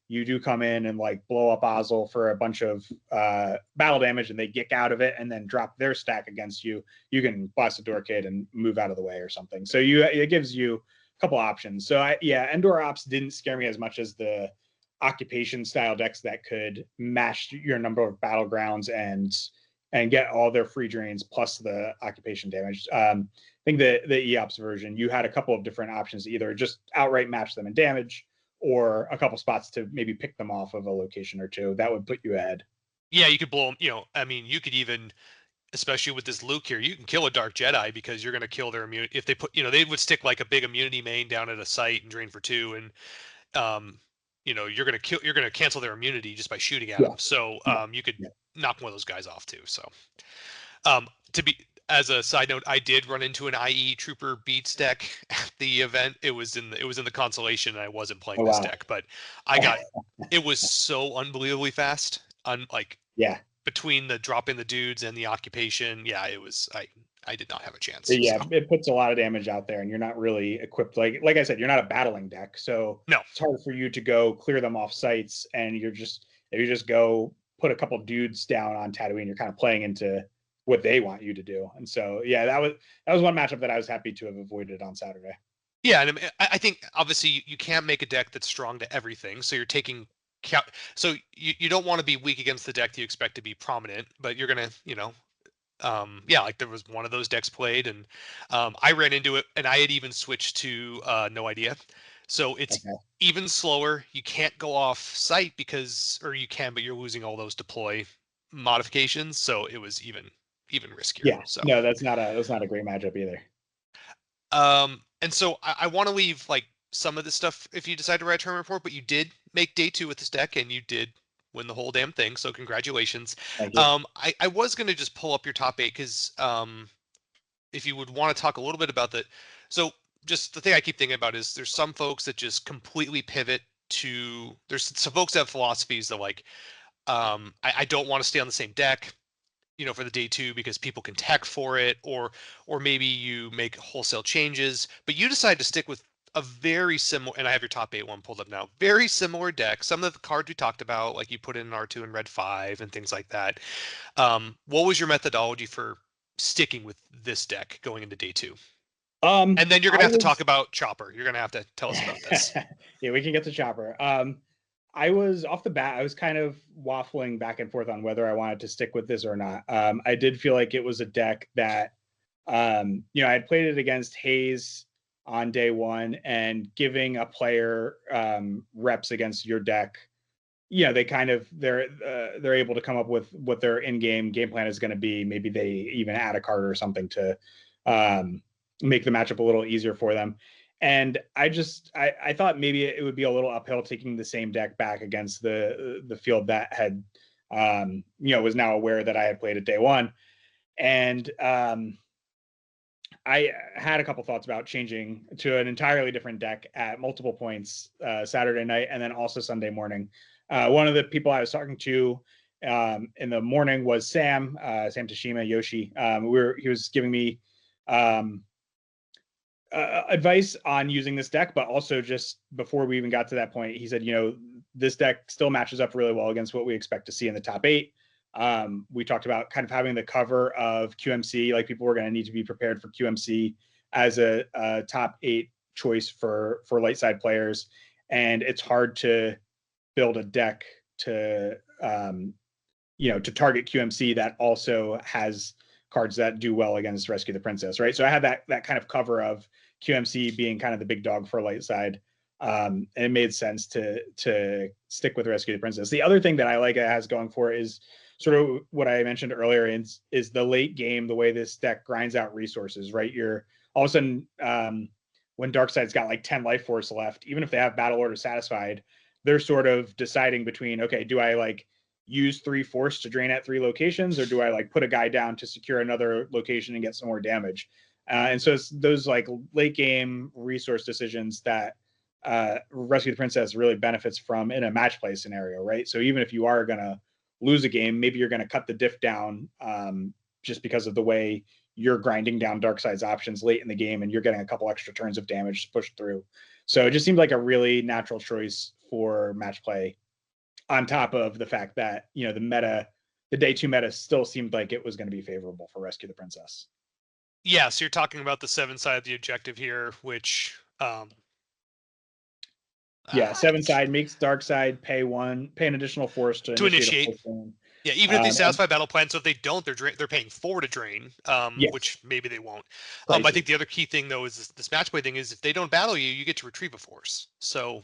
[SPEAKER 3] you do come in and like blow up Ozzel for a bunch of battle damage and they get out of it and then drop their stack against you, you can blast a door kid and move out of the way or something. So it gives you a couple options. So Endor Ops didn't scare me as much as the occupation style decks that could match your number of battlegrounds and get all their free drains plus the occupation damage. I think the EOPS version, you had a couple of different options to either just outright match them in damage, or a couple spots to maybe pick them off of a location or two. That would put you ahead.
[SPEAKER 2] Yeah, you could blow them. You could even, especially with this Luke here, you can kill a Dark Jedi because you're going to kill their immunity. If they put, they would stick like a big immunity main down at a site and drain for 2, and you're going to cancel their immunity just by shooting at them. So you could knock one of those guys off too. So as a side note, I did run into an IE Trooper Beats deck at the event. It was in the consolation, and I wasn't playing this deck, but it was so unbelievably fast. Between the drop in the dudes and the occupation, it was. I did not have a chance.
[SPEAKER 3] Yeah, so. It puts a lot of damage out there, and you're not really equipped. Like I said, you're not a battling deck, so it's hard for you to go clear them off sites. And if you just go put a couple dudes down on Tatooine, you're kind of playing into what they want you to do. And so that was one matchup that I was happy to have avoided on Saturday.
[SPEAKER 2] Yeah, and I think obviously you can't make a deck that's strong to everything, so you're taking. So you don't want to be weak against the deck that you expect to be prominent, but you're gonna like there was one of those decks played, and I ran into it, and I had even switched to no idea. So it's even slower. You can't go off site or you can, but you're losing all those deploy modifications. So it was even riskier.
[SPEAKER 3] Yeah.
[SPEAKER 2] So
[SPEAKER 3] no, that's not a great matchup either.
[SPEAKER 2] And so I want to leave like some of this stuff if you decide to write a tournament report, but you did make day 2 with this deck, and you did win the whole damn thing. So congratulations.
[SPEAKER 3] Thank you.
[SPEAKER 2] I was going to just pull up your top 8 because if you would want to talk a little bit about that. So just the thing I keep thinking about is there's some folks that just completely pivot to, there's some folks that have philosophies that like, I don't want to stay on the same deck, for the day 2 because people can tech for it, or maybe you make wholesale changes, but you decide to stick with a very similar, and I have your top 8 one pulled up now, very similar deck. Some of the cards we talked about, like you put in R2 and Red 5 and things like that. What was your methodology for sticking with this deck going into day 2? And then you're going to have to talk about Chopper. You're going to have to tell us about this.
[SPEAKER 3] Yeah, we can get to Chopper. I was off the bat, I was kind of waffling back and forth on whether I wanted to stick with this or not. I did feel like it was a deck that, I had played it against Hayes on day one, and giving a player reps against your deck, they kind of they're able to come up with what their in-game game plan is going to be. Maybe they even add a card or something to make the matchup a little easier for them. And I thought maybe it would be a little uphill taking the same deck back against the field that had was now aware that I had played at day one. And I had a couple thoughts about changing to an entirely different deck at multiple points Saturday night and then also Sunday morning. One of the people I was talking to in the morning was Sam Tashima Yoshi. He was giving me advice on using this deck, but also just before we even got to that point, he said, this deck still matches up really well against what we expect to see in the top 8. We talked about kind of having the cover of QMC, like people were going to need to be prepared for QMC as a top 8 choice for light side players. And it's hard to build a deck to target QMC that also has cards that do well against Rescue the Princess, right? So I had that kind of cover of QMC being kind of the big dog for light side. And it made sense to stick with Rescue the Princess. The other thing that I like it has going for it is sort of what I mentioned earlier is the late game, the way this deck grinds out resources, right? You're all of a sudden, when Darkside's got like 10 life force left, even if they have battle order satisfied, they're sort of deciding between, okay, do I like use 3 force to drain at 3 locations, or do I like put a guy down to secure another location and get some more damage? And so it's those like late game resource decisions that Rescue the Princess really benefits from in a match play scenario, right? So even if you are going to lose a game, maybe you're going to cut the diff down just because of the way you're grinding down Darkside's options late in the game, and you're getting a couple extra turns of damage to push through. So it just seemed like a really natural choice for match play, on top of the fact that, the day 2 meta still seemed like it was going to be favorable for Rescue the Princess.
[SPEAKER 2] Yeah, so you're talking about the 7 side of the objective here, which
[SPEAKER 3] 7 side makes Darkside pay an additional force to initiate.
[SPEAKER 2] Yeah, even if they satisfy battle plan. So if they don't, they're paying 4 to drain,
[SPEAKER 3] yes.
[SPEAKER 2] Which maybe they won't. I think the other key thing though is this match play thing is if they don't battle you, you get to retrieve a force. So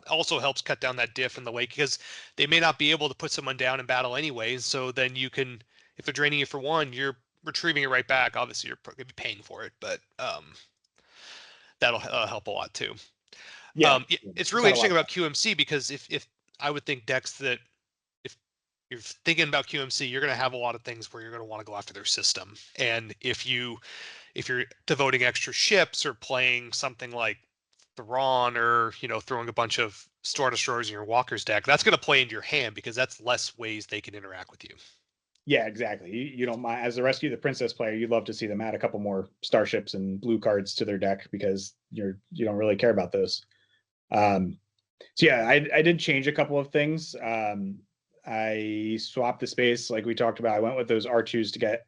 [SPEAKER 2] also helps cut down that diff in the way, because they may not be able to put someone down in battle anyway. So then you can, if they're draining you for 1, you're retrieving it right back. Obviously, you're going to be paying for it, but that'll help a lot too. It's really interesting about QMC, because if I would think decks that if you're thinking about QMC, you're going to have a lot of things where you're going to want to go after their system. And if you're devoting extra ships or playing something like Thrawn, or throwing a bunch of Star Destroyers in your Walker's deck, that's going to play into your hand, because that's less ways they can interact with you.
[SPEAKER 3] Yeah, exactly. You don't mind, as a Rescue the Princess player, you'd love to see them add a couple more starships and blue cards to their deck, because you don't really care about those. So yeah, I did change a couple of things. I swapped the space like we talked about. I went with those R2s to get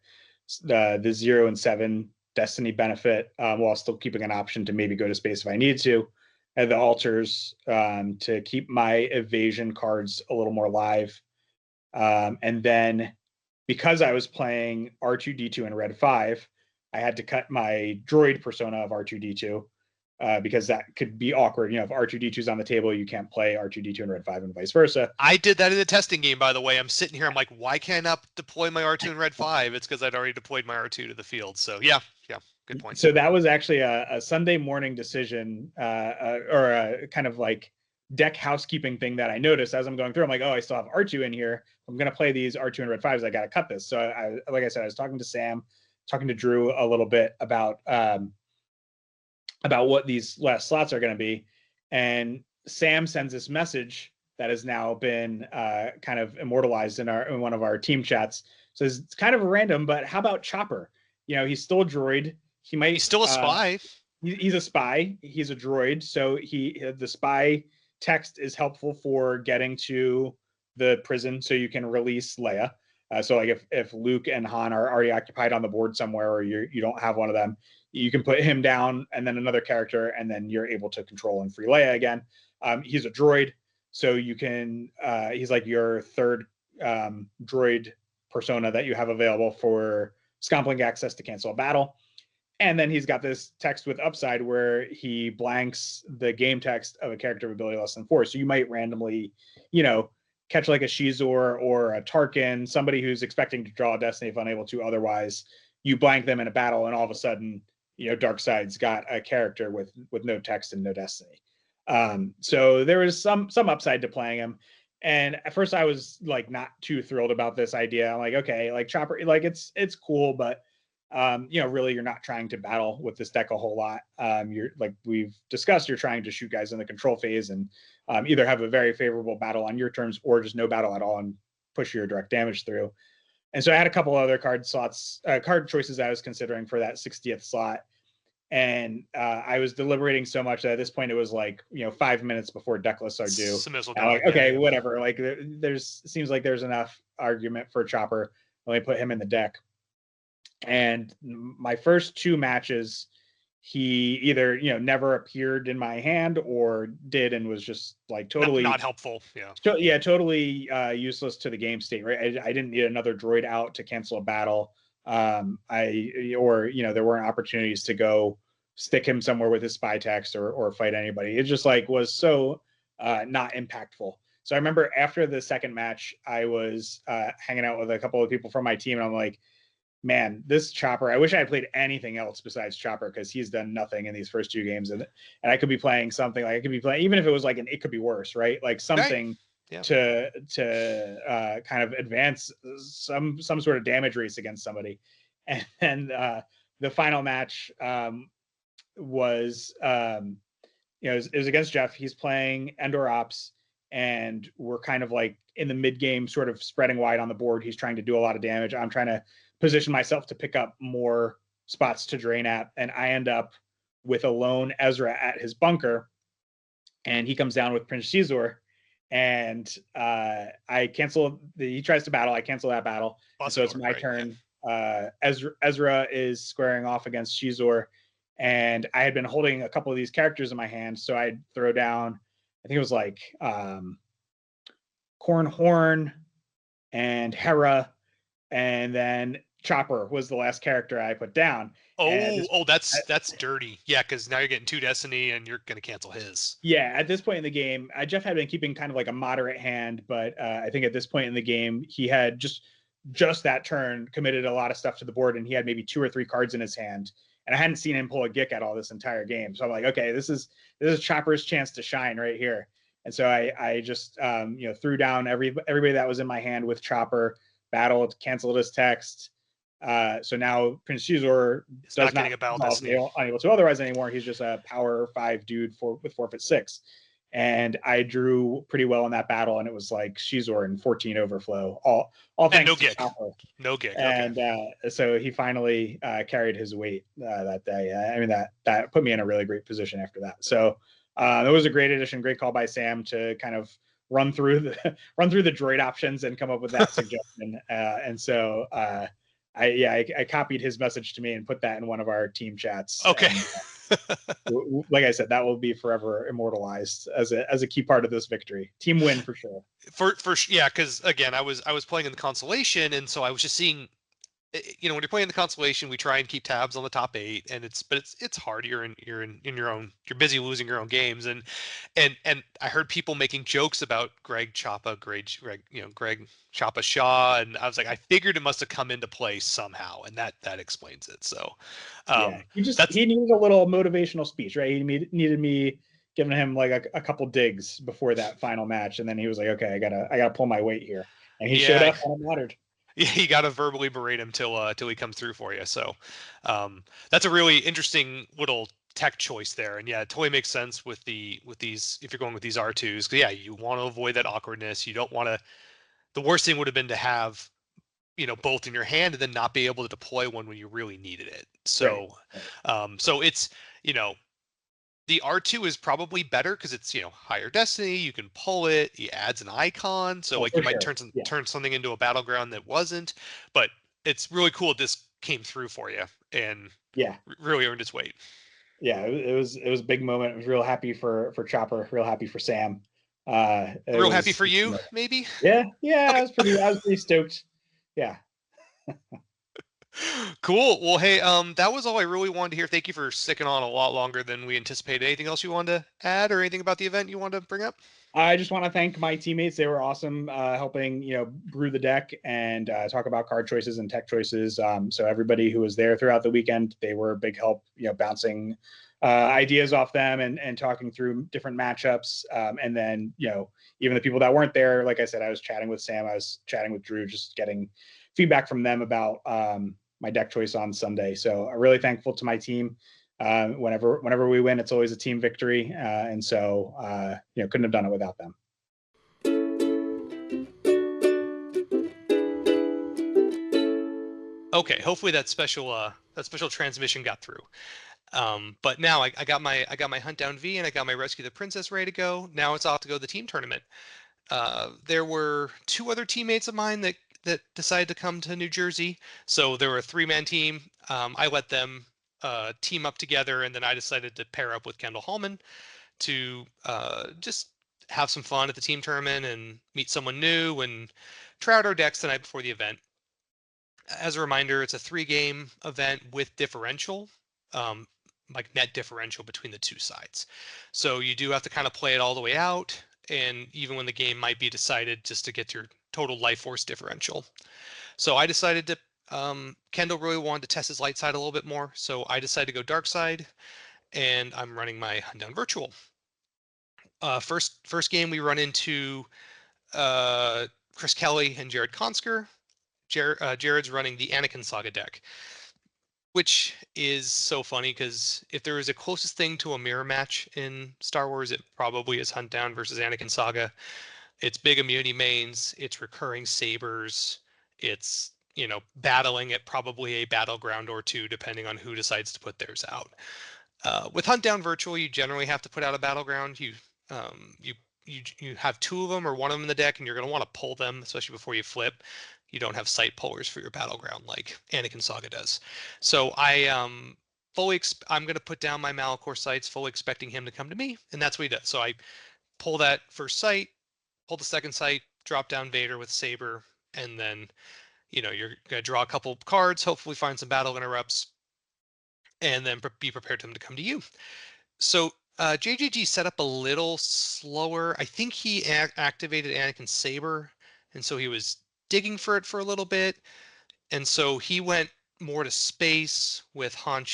[SPEAKER 3] the 0 and 7 Destiny benefit, while still keeping an option to maybe go to space if I needed to. And the altars to keep my evasion cards a little more live. And then because I was playing R2D2 in Red 5, I had to cut my droid persona of R2D2. Because that could be awkward. If R2D2 is on the table, you can't play R2D2 in Red 5 and vice versa.
[SPEAKER 2] I did that in the testing game, by the way. I'm sitting here, I'm like, why can't I not deploy my R2 in Red 5? It's because I'd already deployed my R2 to the field. So yeah, good point.
[SPEAKER 3] So that was actually a Sunday morning decision, or a kind of like deck housekeeping thing that I noticed as I'm going through. I'm like, oh, I still have R2 in here. I'm going to play these R2 and Red 5s. I got to cut this. So like I said, I was talking to Sam, talking to Drew a little bit about what these last slots are going to be. And Sam sends this message that has now been kind of immortalized in one of our team chats. So it's kind of random, but how about Chopper? He's still a droid. He's
[SPEAKER 2] still a spy.
[SPEAKER 3] He's a spy. He's a droid. So the spy text is helpful for getting to the prison so you can release Leia. So like if Luke and Han are already occupied on the board somewhere, or you don't have one of them, you can put him down and then another character, and then you're able to control and free Leia again. He's a droid. So you can he's like your third droid persona that you have available for Scompling access to cancel a battle. And then he's got this text with upside where he blanks the game text of a character of ability less than 4. So you might randomly, catch like a Shizor or a Tarkin, somebody who's expecting to draw a Destiny if unable to otherwise. You blank them in a battle, and all of a sudden, Darkside's got a character with no text and no Destiny. So there was some upside to playing him. And at first I was like not too thrilled about this idea. I'm like, okay, like Chopper, like it's cool, but really you're not trying to battle with this deck a whole lot. You're like we've discussed, you're trying to shoot guys in the control phase and either have a very favorable battle on your terms or just no battle at all and push your direct damage through. And so I had a couple other card choices I was considering for that 60th slot. And I was deliberating so much that at this point it was like 5 minutes before deck lists are due. I'm like, okay, whatever. Like seems like there's enough argument for Chopper. Let me put him in the deck. And my first 2 matches, he either never appeared in my hand or did and was just like totally
[SPEAKER 2] not helpful.
[SPEAKER 3] Totally useless to the game state. Right, I didn't need another droid out to cancel a battle. There weren't opportunities to go stick him somewhere with his spy text or fight anybody. It just like was so not impactful. So I remember after the second match, I was hanging out with a couple of people from my team, and I'm like, man, this Chopper, I wish I had played anything else besides Chopper, because he's done nothing in these first 2 games. And I could be playing something like I could be playing, even if it was like it could be worse, right? Like something to kind of advance some sort of damage race against somebody. And then the final match was it was against Jeff. He's playing Endor Ops, and we're kind of like in the mid game, sort of spreading wide on the board. He's trying to do a lot of damage. I'm trying to position myself to pick up more spots to drain at, and I end up with a lone Ezra at his bunker, and he comes down with Prince Shizor, and I cancel. He tries to battle. I cancel that battle, so it's my turn. Ezra is squaring off against Shizor, and I had been holding a couple of these characters in my hand, so I'd throw down, I think it was like Corn Horn and Hera, and then Chopper was the last character I put down.
[SPEAKER 2] That's dirty. Yeah, because now you're getting 2 Destiny and you're going to cancel his.
[SPEAKER 3] Yeah, at this point in the game, Jeff had been keeping kind of like a moderate hand, but I think at this point in the game, he had just that turn committed a lot of stuff to the board, and he had maybe 2 or 3 cards in his hand. And I hadn't seen him pull a Gick at all this entire game. So I'm like, okay, this is Chopper's chance to shine right here. And so I just threw down everybody that was in my hand with Chopper, battled, canceled his text. So now Prince Shizor does not unable to otherwise anymore. He's just a power 5 dude with forfeit 6. And I drew pretty well in that battle, and it was like Shizor and 14 overflow. All thanks to Chopper.
[SPEAKER 2] No Gick.
[SPEAKER 3] And so he finally carried his weight that day. I mean, that put me in a really great position after that. So it was a great addition, great call by Sam to kind of run through the droid options and come up with that suggestion. And so I copied his message to me and put that in one of our team chats.
[SPEAKER 2] Okay.
[SPEAKER 3] And, like I said, that will be forever immortalized as a key part of this victory. Team win for sure.
[SPEAKER 2] Because again, I was playing in the constellation, and so I was just seeing, when you're playing the constellation, we try and keep tabs on the top 8, and it's hard. You're busy losing your own games, and I heard people making jokes about Greg Choppa Shaw, and I was like, I figured it must have come into play somehow, and that explains it. So
[SPEAKER 3] he needed a little motivational speech, right? He needed me giving him like a couple digs before that final match, and then he was like, okay, I gotta pull my weight here, and he showed up and it mattered.
[SPEAKER 2] Yeah, you got to verbally berate him till he comes through for you. So that's a really interesting little tech choice there. And yeah, it totally makes sense with these, if you're going with these R2s, because you want to avoid that awkwardness. You don't want to, the worst thing would have been to have, both in your hand and then not be able to deploy one when you really needed it. So, right. So it's, the R2 is probably better because it's, higher destiny. You can pull it. He adds an icon, so you might turn something into a battleground that wasn't. But it's really cool this came through for you and really earned its weight.
[SPEAKER 3] Yeah, it was a big moment. I was real happy for Chopper, real happy for Sam.
[SPEAKER 2] Real happy for you, maybe.
[SPEAKER 3] Yeah,
[SPEAKER 2] Okay.
[SPEAKER 3] I was pretty stoked. Yeah.
[SPEAKER 2] Cool. Well, hey, that was all I really wanted to hear. Thank you for sticking on a lot longer than we anticipated. Anything else you wanted to add, or anything about the event you wanted to bring up?
[SPEAKER 3] I just want to thank my teammates. They were awesome, helping brew the deck and talk about card choices and tech choices. So everybody who was there throughout the weekend, they were a big help. Bouncing ideas off them and talking through different matchups. And then even the people that weren't there, like I said, I was chatting with Sam. I was chatting with Drew, just getting feedback from them about my deck choice on Sunday. So I'm really thankful to my team. Whenever we win, it's always a team victory, and so couldn't have done it without them.
[SPEAKER 2] Okay, hopefully that special transmission got through. But now I got my Hunt Down V and I got my Rescue the Princess ready to go. Now it's off to go to the team tournament. There were 2 other teammates of mine that decided to come to New Jersey. So there were a 3-man team. I let them team up together, and then I decided to pair up with Kendall Hallman to just have some fun at the team tournament and meet someone new and try out our decks the night before the event. As a reminder, it's a 3-game event with differential, um, like net differential between the 2 sides. So you do have to kind of play it all the way out, and even when the game might be decided, just to get your total life force differential. So I decided to, Kendall really wanted to test his light side a little bit more, so I decided to go dark side, and I'm running my Hunt Down Virtual. First game, we run into Chris Kelly and Jared Konsker. Jared's running the Anakin Saga deck, which is so funny because if there is a closest thing to a mirror match in Star Wars, it probably is Hunt Down versus Anakin Saga. It's big immunity mains, it's recurring sabers, it's battling at probably a battleground or 2, depending on who decides to put theirs out. With Hunt Down Virtual, you generally have to put out a battleground. You have 2 of them or 1 of them in the deck, and you're going to want to pull them, especially before you flip. You don't have sight pullers for your battleground like Anakin Saga does. So I'm going to put down my Malachor sights, fully expecting him to come to me, and that's what he does. So I pull that first sight, pull the second sight, drop down Vader with Saber, and then you're going to draw a couple cards, hopefully find some battle interrupts, and then be prepared for him to come to you. So JJG set up a little slower. I think he activated Anakin Saber, and so he was digging for it for a little bit. And so he went more to space with Han,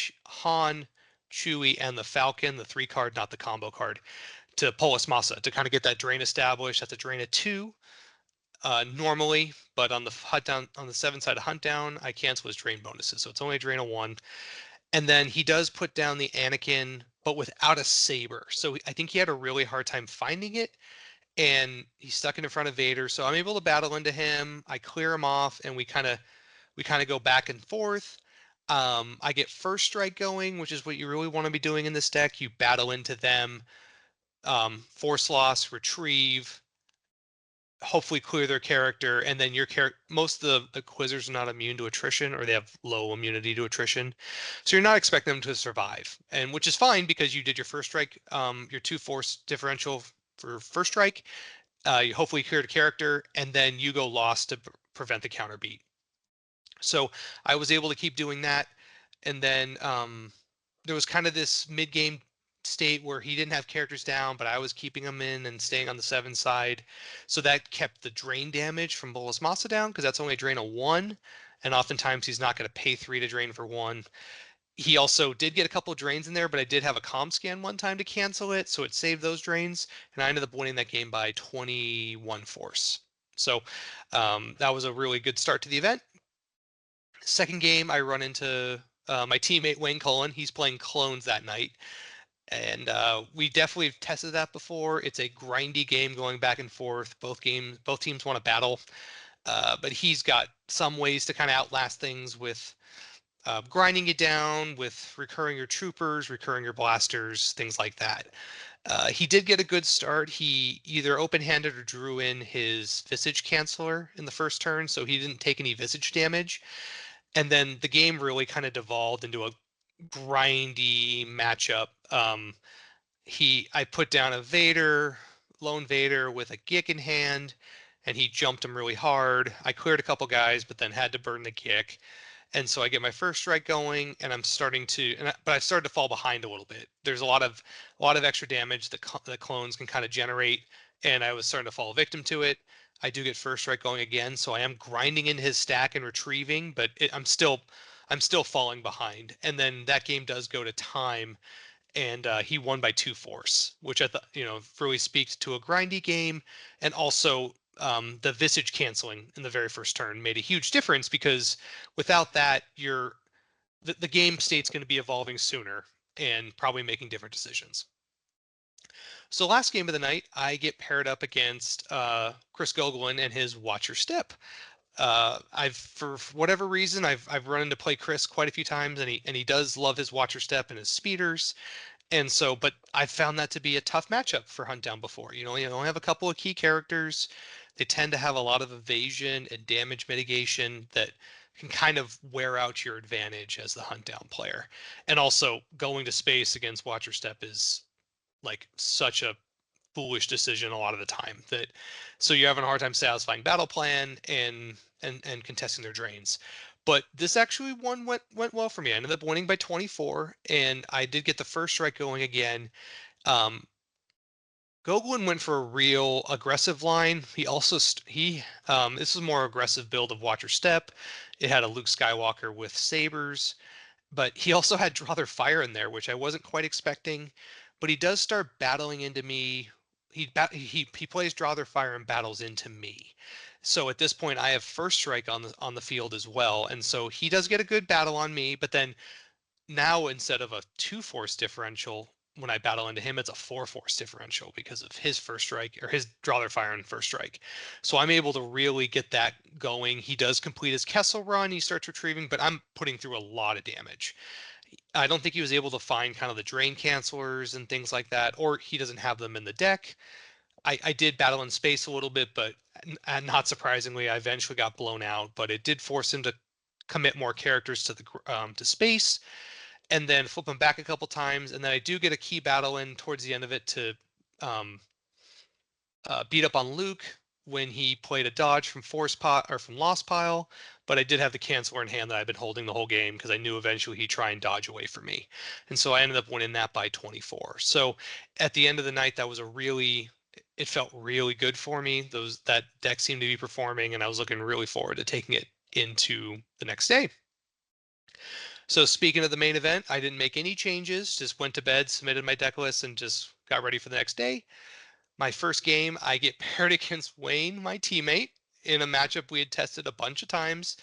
[SPEAKER 2] Chewie, and the Falcon, the 3-card, not the combo card, to Polis Massa to kind of get that drain established. That's a drain of 2 normally, but on the Hunt Down, on the 7 side of Hunt Down, I cancel his drain bonuses, so it's only a drain of 1. And then he does put down the Anakin, but without a saber. So I think he had a really hard time finding it, and he's stuck in front of Vader. So I'm able to battle into him. I clear him off, and we kind of go back and forth. I get first strike going, which is what you really want to be doing in this deck. You battle into them, force loss, retrieve, hopefully clear their character, and then your character. Most of the quizzers are not immune to attrition, or they have low immunity to attrition, so you're not expecting them to survive, and which is fine because you did your first strike, your 2 force differential for first strike. You hopefully cleared a character, and then you go lost to prevent the counter beat. So I was able to keep doing that, and then there was kind of this mid-game state where he didn't have characters down, but I was keeping them in and staying on the 7 side. So that kept the drain damage from Bolas Massa down, because that's only a drain of 1, and oftentimes he's not going to pay 3 to drain for 1. He also did get a couple of drains in there, but I did have a comm scan one time to cancel it, so it saved those drains, and I ended up winning that game by 21 force. So that was a really good start to the event. Second game, I run into my teammate Wayne Cullen. He's playing clones that night, and we definitely have tested that before. It's a grindy game going back and forth. Both teams want to battle, but he's got some ways to kind of outlast things with grinding it down, with recurring your troopers, recurring your blasters, things like that. He did get a good start. He either open-handed or drew in his Visage Canceller in the first turn, so he didn't take any Visage damage. And then the game really kind of devolved into a grindy matchup. I put down a Vader, Lone Vader with a Gick in hand, and he jumped him really hard. I cleared a couple guys, but then had to burn the Gick. And so I get my first strike going, and I'm starting to, but I started to fall behind a little bit. There's a lot of extra damage that the clones can kind of generate, and I was starting to fall victim to it. I do get first strike going again, so I am grinding into his stack and retrieving, but I'm still falling behind. And then that game does go to time, and he won by 2 force, which I thought, really speaks to a grindy game. And also the visage canceling in the very first turn made a huge difference, because without that, the game state's going to be evolving sooner and probably making different decisions. So last game of the night, I get paired up against Chris Gogolin and his Watch Your Step. I've, for whatever reason, I've run into play Chris quite a few times, and he does love his Watch Your Step and his speeders. And so, but I found that to be a tough matchup for Hunt Down before. You only have a couple of key characters. They tend to have a lot of evasion and damage mitigation that can kind of wear out your advantage as the Hunt Down player. And also, going to space against Watcher Step is like such a foolish decision a lot of the time, that so you're having a hard time satisfying battle plan and contesting their drains. But this actually went well for me. I ended up winning by 24, and I did get the first strike going again. Gogolin went for a real aggressive line. He also this was more aggressive build of Watcher Step. It had a Luke Skywalker with sabers, but he also had Draw Their Fire in there, which I wasn't quite expecting. But he does start battling into me. He plays Draw Their Fire and battles into me. So at this point, I have first strike on the field as well, and so he does get a good battle on me. But then now, instead of a 2 force differential, when I battle into him, it's a 4 force differential because of his first strike, or his Draw Their Fire on first strike. So I'm able to really get that going. He does complete his Kessel run. He starts retrieving, but I'm putting through a lot of damage. I don't think he was able to find kind of the drain cancelers and things like that, or he doesn't have them in the deck. I did battle in space a little bit, but not surprisingly, I eventually got blown out. But it did force him to commit more characters to to space, and then flip him back a couple times. And then I do get a key battle in towards the end of it to beat up on Luke when he played a dodge from from Lost Pile. But I did have the canceler in hand that I've been holding the whole game, because I knew eventually he'd try and dodge away from me. And so I ended up winning that by 24. So at the end of the night, it felt really good for me. That deck seemed to be performing, and I was looking really forward to taking it into the next day. So speaking of the main event, I didn't make any changes, just went to bed, submitted my deck list, and just got ready for the next day. My first game, I get paired against Wayne, my teammate, in a matchup we had tested a bunch of times,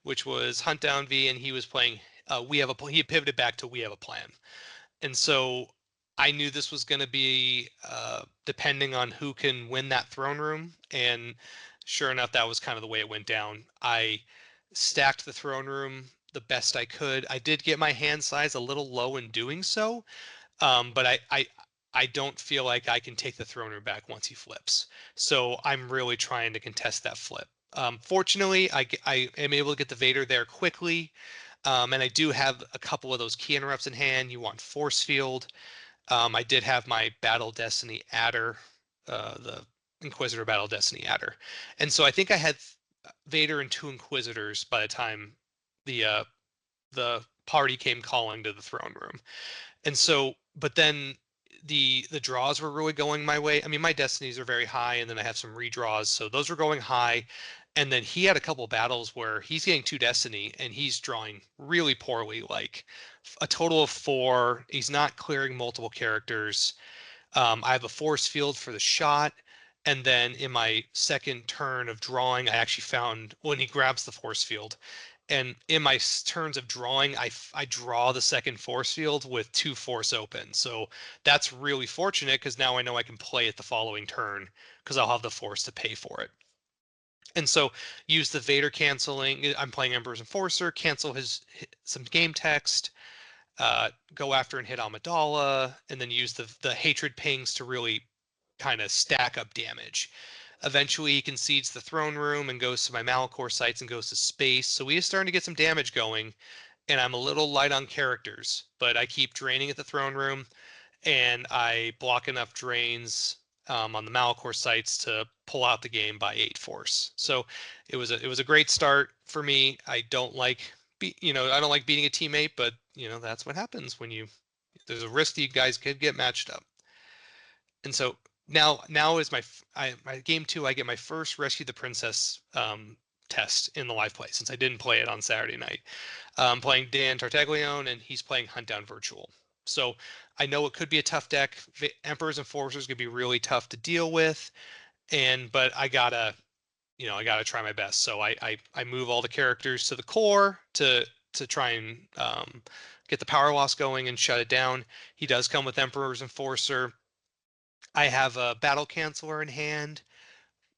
[SPEAKER 2] which was Hunt Down V, and he was playing he had pivoted back to We Have a Plan. And so I knew this was going to be depending on who can win that throne room, and sure enough, that was kind of the way it went down. I stacked the throne room the best I could. I did get my hand size a little low in doing so, but I don't feel like I can take the throne room back once he flips. So I'm really trying to contest that flip. Fortunately, I am able to get the Vader there quickly, and I do have a couple of those key interrupts in hand. You want Force Field. I did have my Battle Destiny Adder, the Inquisitor Battle Destiny Adder, and so I think I had Vader and 2 Inquisitors by the time the party came calling to the throne room. And so, but then the draws were really going my way. I mean, my destinies are very high, and then I have some redraws, so those were going high. And then he had a couple battles where he's getting 2 destiny and he's drawing really poorly, like a total of 4. He's not clearing multiple characters. I have a force field for the shot. And then in my second turn of drawing, I actually found when he grabs the force field. And in my turns of drawing, I draw the second force field with 2 force open. So that's really fortunate, because now I know I can play it the following turn, because I'll have the force to pay for it. And so use the Vader canceling. I'm playing Emperor's Enforcer, cancel some game text, go after and hit Amidala, and then use the hatred pings to really kind of stack up damage. Eventually, he concedes the throne room and goes to my Malachor sites and goes to space. So we are starting to get some damage going, and I'm a little light on characters, but I keep draining at the throne room, and I block enough drains on the Malachor sites to pull out the game by 8 force. So it was a great start for me. I don't like I don't like beating a teammate, but that's what happens when there's a risk that you guys could get matched up. And so now is my game 2. I get my first Rescue the Princess test in the live play, since I didn't play it on Saturday night. Playing Dan Tartaglione, and he's playing Hunt Down Virtual. So I know it could be a tough deck. Emperors and Forcers could be really tough to deal with, but I gotta try my best. So I move all the characters to the core to try and get the power loss going and shut it down. He does come with Emperors and Forcer. I have a Battle Canceller in hand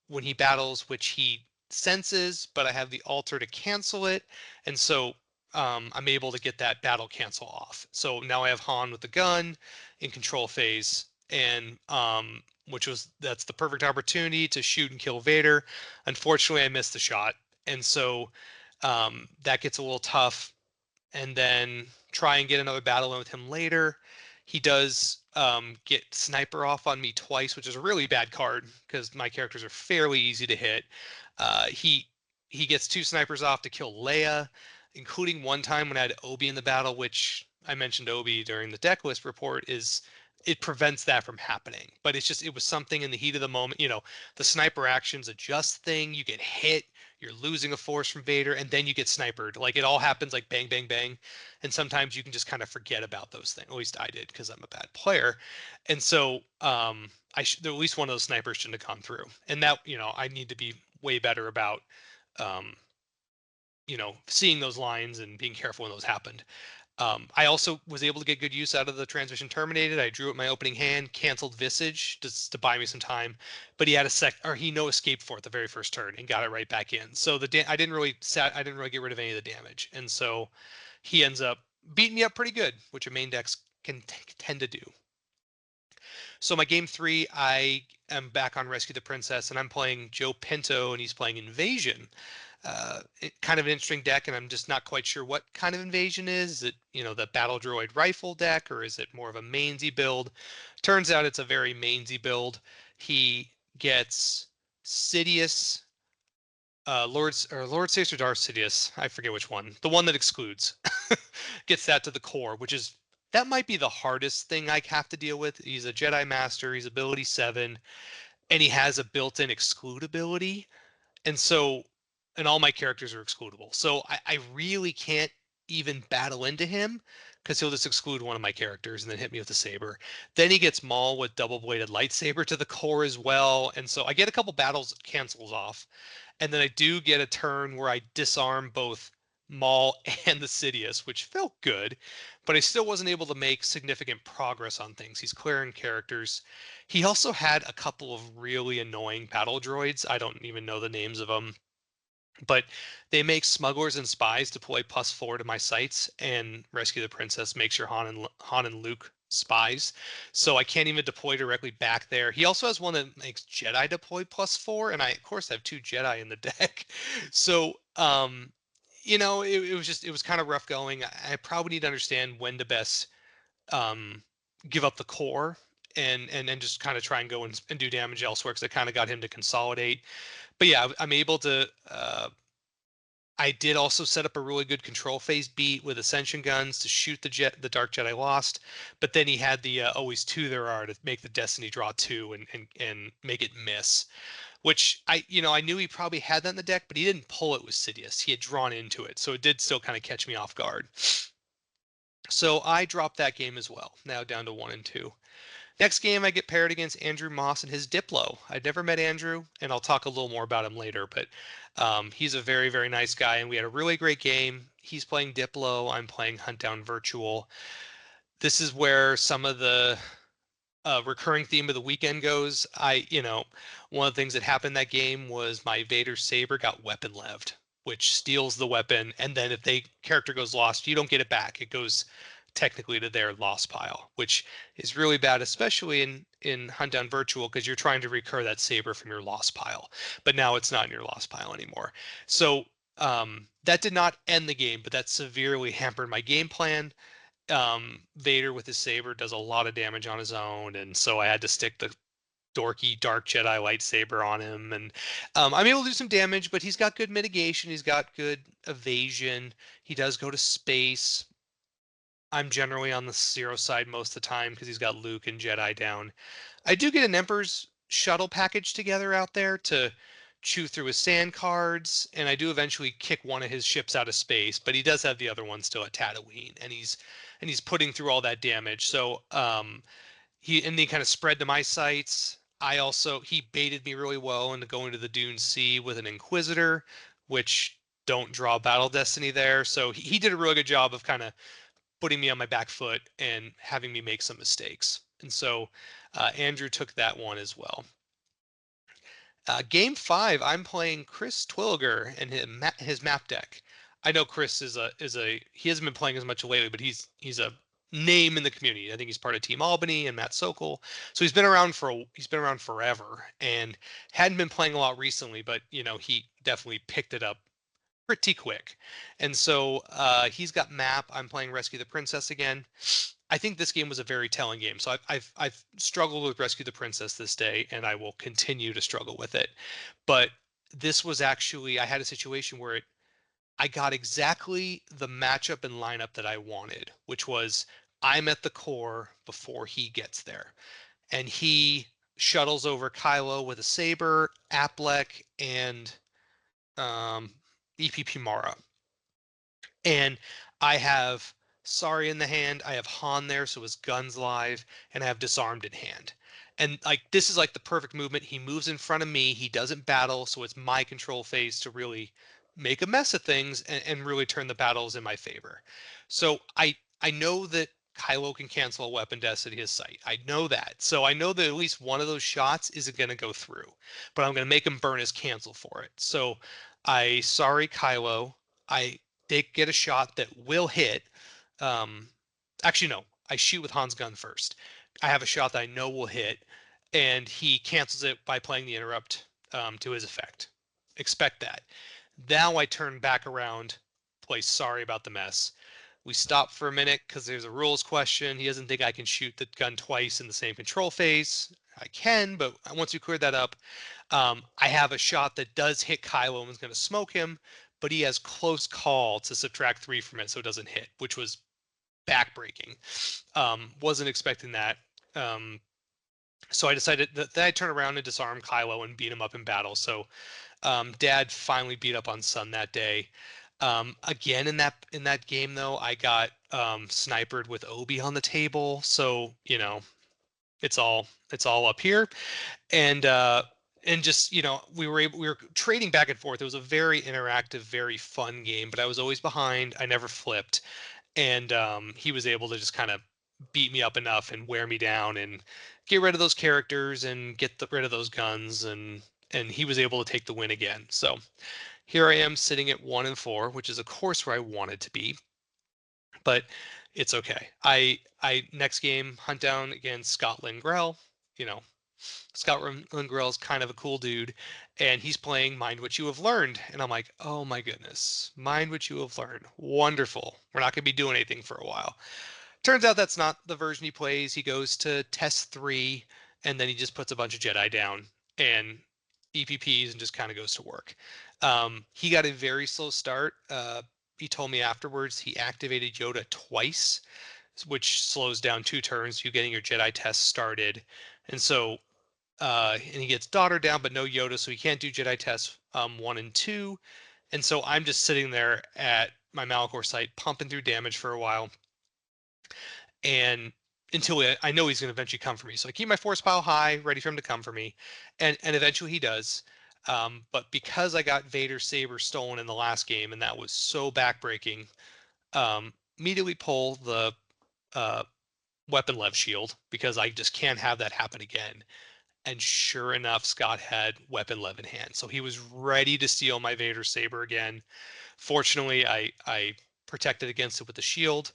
[SPEAKER 2] when he battles, which he senses, but I have the altar to cancel it, and so I'm able to get that battle cancel off. So now I have Han with the gun in control phase, and that's the perfect opportunity to shoot and kill Vader. Unfortunately, I missed the shot, and so that gets a little tough. And then try and get another battle in with him later. He does get Sniper off on me twice, which is a really bad card because my characters are fairly easy to hit. He gets 2 snipers off to kill Leia, including one time when I had Obi in the battle, which I mentioned Obi during the deck list report. It prevents that from happening. But it was something in the heat of the moment. The sniper action's a just thing. You get hit, you're losing a force from Vader, and then you get sniped. Like, it all happens like bang, bang, bang. And sometimes you can just kind of forget about those things. At least I did, because I'm a bad player. And so at least one of those snipers shouldn't have gone through. And that, I need to be way better about seeing those lines and being careful when those happened. I also was able to get good use out of the transmission terminated. I drew it my opening hand, canceled Visage just to buy me some time, but he had he no escape for it the very first turn and got it right back in. So I didn't really get rid of any of the damage, and so he ends up beating me up pretty good, which a main decks can tend to do. So my game 3, I am back on Rescue the Princess, and I'm playing Joe Pinto, and he's playing Invasion. Kind of an interesting deck, and I'm just not quite sure what kind of Invasion is. Is it, the Battle Droid rifle deck, or is it more of a mainsy build? Turns out it's a very mainsy build. He gets Sidious, Lord Sidious or Darth Sidious, I forget which one. The one that excludes gets that to the core, that might be the hardest thing I have to deal with. He's a Jedi Master, he's ability 7, and he has a built-in exclude ability. And all my characters are excludable. So I really can't even battle into him, because he'll just exclude one of my characters and then hit me with a saber. Then he gets Maul with double-bladed lightsaber to the core as well. And so I get a couple battles cancels off. And then I do get a turn where I disarm both Maul and the Sidious, which felt good, but I still wasn't able to make significant progress on things. He's clearing characters. He also had a couple of really annoying battle droids. I don't even know the names of them, but they make smugglers and spies deploy +4 to my sites, and Rescue the Princess makes your Han and Luke spies. So I can't even deploy directly back there. He also has one that makes Jedi deploy +4, and I of course have 2 Jedi in the deck. So it was kind of rough going. I probably need to understand when to best give up the core and just kind of try and go and do damage elsewhere, because I kind of got him to consolidate. But yeah, I'm able to. I did also set up a really good control phase beat with ascension guns to shoot the Dark Jedi Lost, but then he had the always 2 there are to make the Destiny draw 2 and make it miss, which I knew he probably had that in the deck, but he didn't pull it with Sidious. He had drawn into it, so it did still kind of catch me off guard. So I dropped that game as well, now down to 1 and 2. Next game, I get paired against Andrew Moss and his Diplo. I'd never met Andrew, and I'll talk a little more about him later, but he's a very, very nice guy, and we had a really great game. He's playing Diplo, I'm playing Hunt Down Virtual. This is where some of the recurring theme of the weekend goes. One of the things that happened in that game was my Vader Saber got weapon leved, which steals the weapon, and then if the character goes lost, you don't get it back. It goes technically to their loss pile, which is really bad, especially in Hunt Down Virtual, because you're trying to recur that saber from your loss pile, but now it's not in your loss pile anymore. So that did not end the game, but that severely hampered my game plan. Vader with his saber does a lot of damage on his own, and so I had to stick dorky dark Jedi lightsaber on him, and I'm able to do some damage, but he's got good mitigation. He's got good evasion. He does go to space. I'm generally on the zero side most of the time because he's got Luke and Jedi down. I do get an Emperor's shuttle package together out there to chew through his sand cards, and I do eventually kick one of his ships out of space, but he does have the other one still at Tatooine, and he's putting through all that damage. So he kind of spread to my sights. He baited me really well into going to the Dune Sea with an Inquisitor, which don't draw Battle Destiny there. So he did a really good job of kind of putting me on my back foot and having me make some mistakes. And so Andrew took that one as well. Game 5, I'm playing Chris Twilliger and his map deck. I know Chris is a he hasn't been playing as much lately, but he's a name in the community. I think he's part of Team Albany and Matt Sokol. So he's been around forever and hadn't been playing a lot recently, but he definitely picked it up pretty quick. And so he's got map. I'm playing Rescue the Princess again. I think this game was a very telling game. So I've struggled with Rescue the Princess this day, and I will continue to struggle with it. But this was actually, I had a situation where I got exactly the matchup and lineup that I wanted, which was I'm at the core before he gets there. And he shuttles over Kylo with a saber, Aplek, and EPP Mara. And I have Sorry in the hand. I have Han there, so his gun's live, and I have Disarmed in hand. And this is like the perfect movement. He moves in front of me. He doesn't battle, so it's my control phase to really make a mess of things and really turn the battles in my favor. So I know that Kylo can cancel a weapon death at his sight. I know that. So I know that at least one of those shots isn't going to go through, but I'm going to make him burn his cancel for it. So I Sorry Kylo. I They get a shot that will hit. Um, Actually, no, I shoot with Han's gun first. I have a shot that I know will hit, and he cancels it by playing the interrupt to his effect. Expect that. Now I turn back around, play Sorry about the mess. We stop for a minute because there's a rules question. He doesn't think I can shoot the gun twice in the same control phase. I can, but once you clear that up, I have a shot that does hit Kylo and is going to smoke him, but he has close call to subtract 3 from it so it doesn't hit, which was backbreaking. Wasn't expecting that. So I decided that I'd turn around and disarm Kylo and beat him up in battle. So Dad finally beat up on Son that day. Again in that game though, I got snipered with Obi on the table. So it's all up here, and just we were trading back and forth. It was a very interactive, very fun game, but I was always behind. I never flipped, and he was able to just kind of beat me up enough and wear me down and get rid of those characters and get rid of those guns, and he was able to take the win again. So here I am sitting at 1-4, which is of course where I wanted to be, but it's okay. I next game hunt down against Scott Lingrell. You know, Scott Lingrell is kind of a cool dude, and he's playing Mind What You Have Learned. And I'm like, oh my goodness, Mind What You Have Learned. Wonderful. We're not going to be doing anything for a while. Turns out that's not the version he plays. He goes to test 3, and then he just puts a bunch of Jedi down and EPPs and just kind of goes to work. He got a very slow start. He told me afterwards he activated Yoda twice, which slows down 2 turns, you getting your Jedi test started. And so and he gets daughter down, but no Yoda, so he can't do Jedi tests 1 and 2. And so I'm just sitting there at my Malachor site, pumping through damage for a while, and until I know he's going to eventually come for me. So I keep my force pile high, ready for him to come for me, and eventually he does. But because I got Vader's saber stolen in the last game, and that was so backbreaking, immediately pull the uh, weapon lev shield because I just can't have that happen again. And sure enough, Scott had weapon lev in hand, so he was ready to steal my Vader saber again. Fortunately, I protected against it with the shield,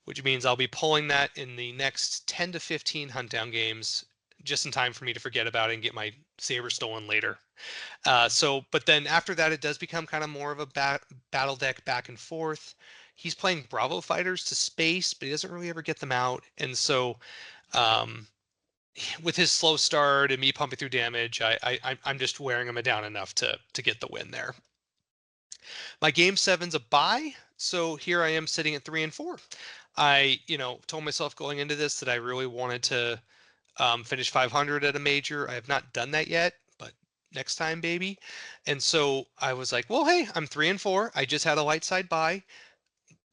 [SPEAKER 2] which means I'll be pulling that in the next 10 to 15 hunt down games, just in time for me to forget about it and get my saber stolen later. But then after that, it does become kind of more of a battle deck back and forth. He's playing Bravo fighters to space, but he doesn't really ever get them out. And so with his slow start and me pumping through damage, I'm just wearing him down enough to get the win there. My game 7's a bye, so here I am sitting at 3-4. I, told myself going into this that I really wanted to finish 500 at a major. I have not done that yet, but next time, baby. And so I was like, well, hey, I'm 3-4. I just had a light side bye.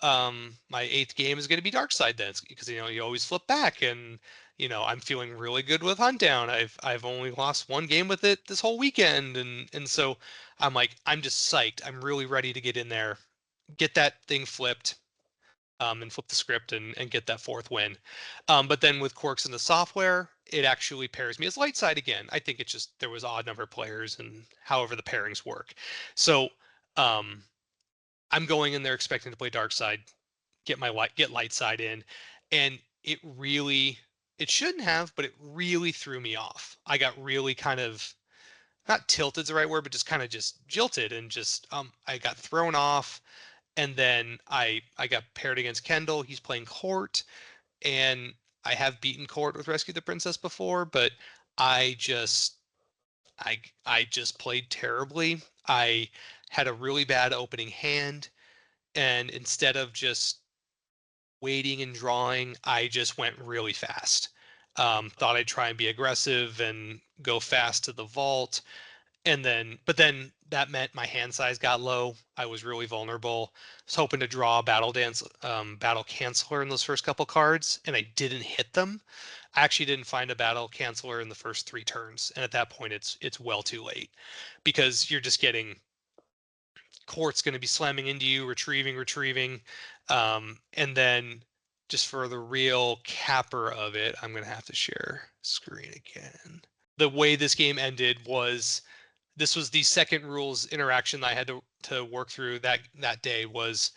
[SPEAKER 2] My 8th game is going to be dark side then, because you always flip back, and I'm feeling really good with Hunt Down. I've only lost 1 game with it this whole weekend, and so I'm like, I'm just psyched. I'm really ready to get in there, get that thing flipped, and flip the script and get that 4th win. But then with quirks in the software, it actually pairs me as light side again. I think it's just there was odd number of players and however the pairings work. So um, I'm going in there expecting to play dark side, get light side in, and it shouldn't have, but it really threw me off. I got really kind of, not tilted's the right word, but just jilted, and just I got thrown off. And then I got paired against Kendall. He's playing Court, and I have beaten Court with Rescue the Princess before, but I just I just played terribly. I had a really bad opening hand, and instead of just waiting and drawing, I just went really fast. Thought I'd try and be aggressive and go fast to the vault, but then that meant my hand size got low. I was really vulnerable. I was hoping to draw a battle canceller in those first couple cards, and I didn't hit them. I actually didn't find a battle canceller in the first 3 turns, and at that point, it's well too late, because you're just getting Court's going to be slamming into you, retrieving, and then just for the real capper of it, I'm going to have to share screen again. The way this game ended was, this was the second rules interaction that I had to work through that day. Was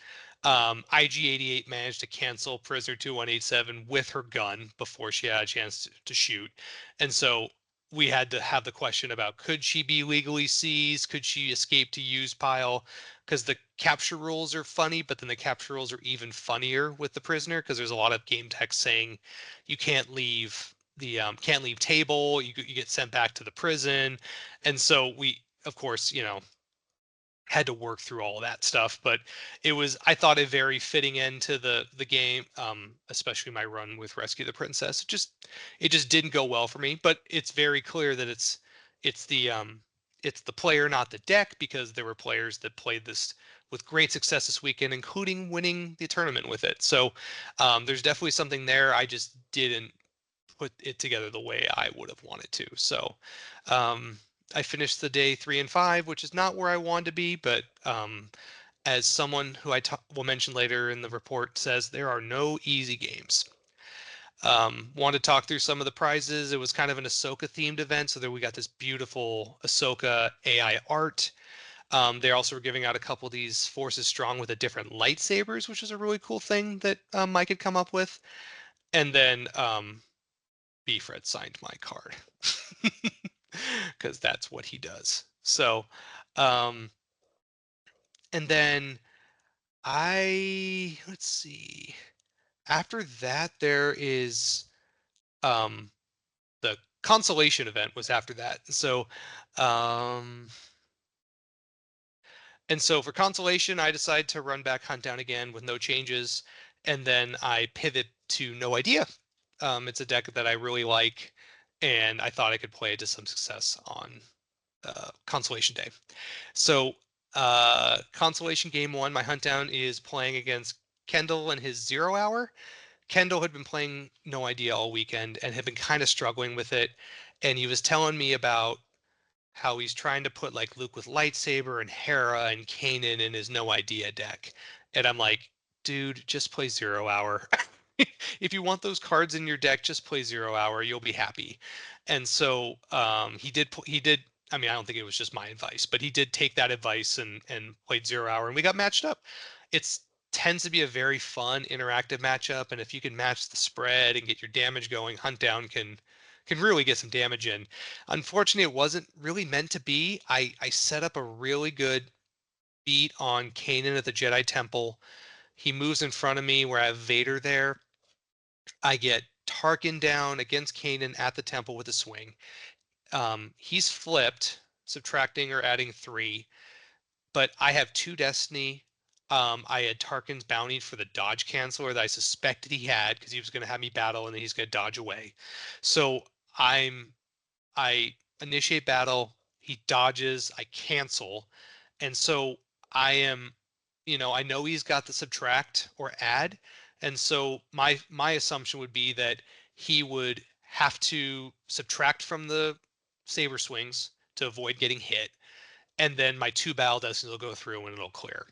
[SPEAKER 2] IG88 managed to cancel Prisoner 2187 with her gun before she had a chance to shoot, and so we had to have the question about, could she be legally seized? Could she escape to use pile? Because the capture rules are funny, but then the capture rules are even funnier with the prisoner, because there's a lot of game text saying you can't leave the can't leave table. You get sent back to the prison, and so we, of course, had to work through all of that stuff. But I thought, a very fitting end to the game, especially my run with Rescue the Princess. It just didn't go well for me, but it's very clear that it's the player, not the deck, because there were players that played this with great success this weekend, including winning the tournament with it. So there's definitely something there. I just didn't put it together the way I would have wanted to. So I finished the day 3-5, which is not where I wanted to be, but as someone who will mention later in the report says, there are no easy games. Want to talk through some of the prizes. It was kind of an Ahsoka themed event, so that we got this beautiful Ahsoka AI art. They also were giving out a couple of these Forces Strong with a different lightsabers, which is a really cool thing that Mike had come up with. And then Beefred signed my card, because that's what he does. So, and then let's see. After that, there is the consolation event was after that. So, and so for consolation, I decided to run back Hunt Down again with no changes, and then I pivot to No Idea. It's a deck that I really like, and I thought I could play it to some success on consolation day. So consolation game 1, my Hunt Down is playing against Kendall and his 0 hour. Kendall had been playing No Idea all weekend and had been kind of struggling with it, and he was telling me about how he's trying to put like Luke with lightsaber and Hera and Kanan in his No Idea deck. And I'm like, dude, just play 0 hour. If you want those cards in your deck, just play 0 hour. You'll be happy. And so he did. I mean, I don't think it was just my advice, but he did take that advice and played 0 hour, and we got matched up. It's tends to be a very fun interactive matchup, and if you can match the spread and get your damage going, Hunt Down can really get some damage in. Unfortunately, it wasn't really meant to be. I set up a really good beat on Kanan at the Jedi Temple. He moves in front of me where I have Vader there. I get Tarkin down against Kanan at the temple with a swing. He's flipped, subtracting or adding 3, but I have 2 destiny. I had Tarkin's bounty for the dodge canceler that I suspected he had because he was going to have me battle and then he's going to dodge away. So I initiate battle, he dodges, I cancel, and so I am, I know he's got the subtract or add, and so my assumption would be that he would have to subtract from the saber swings to avoid getting hit, and then my 2 battle destinies will go through and it'll clear.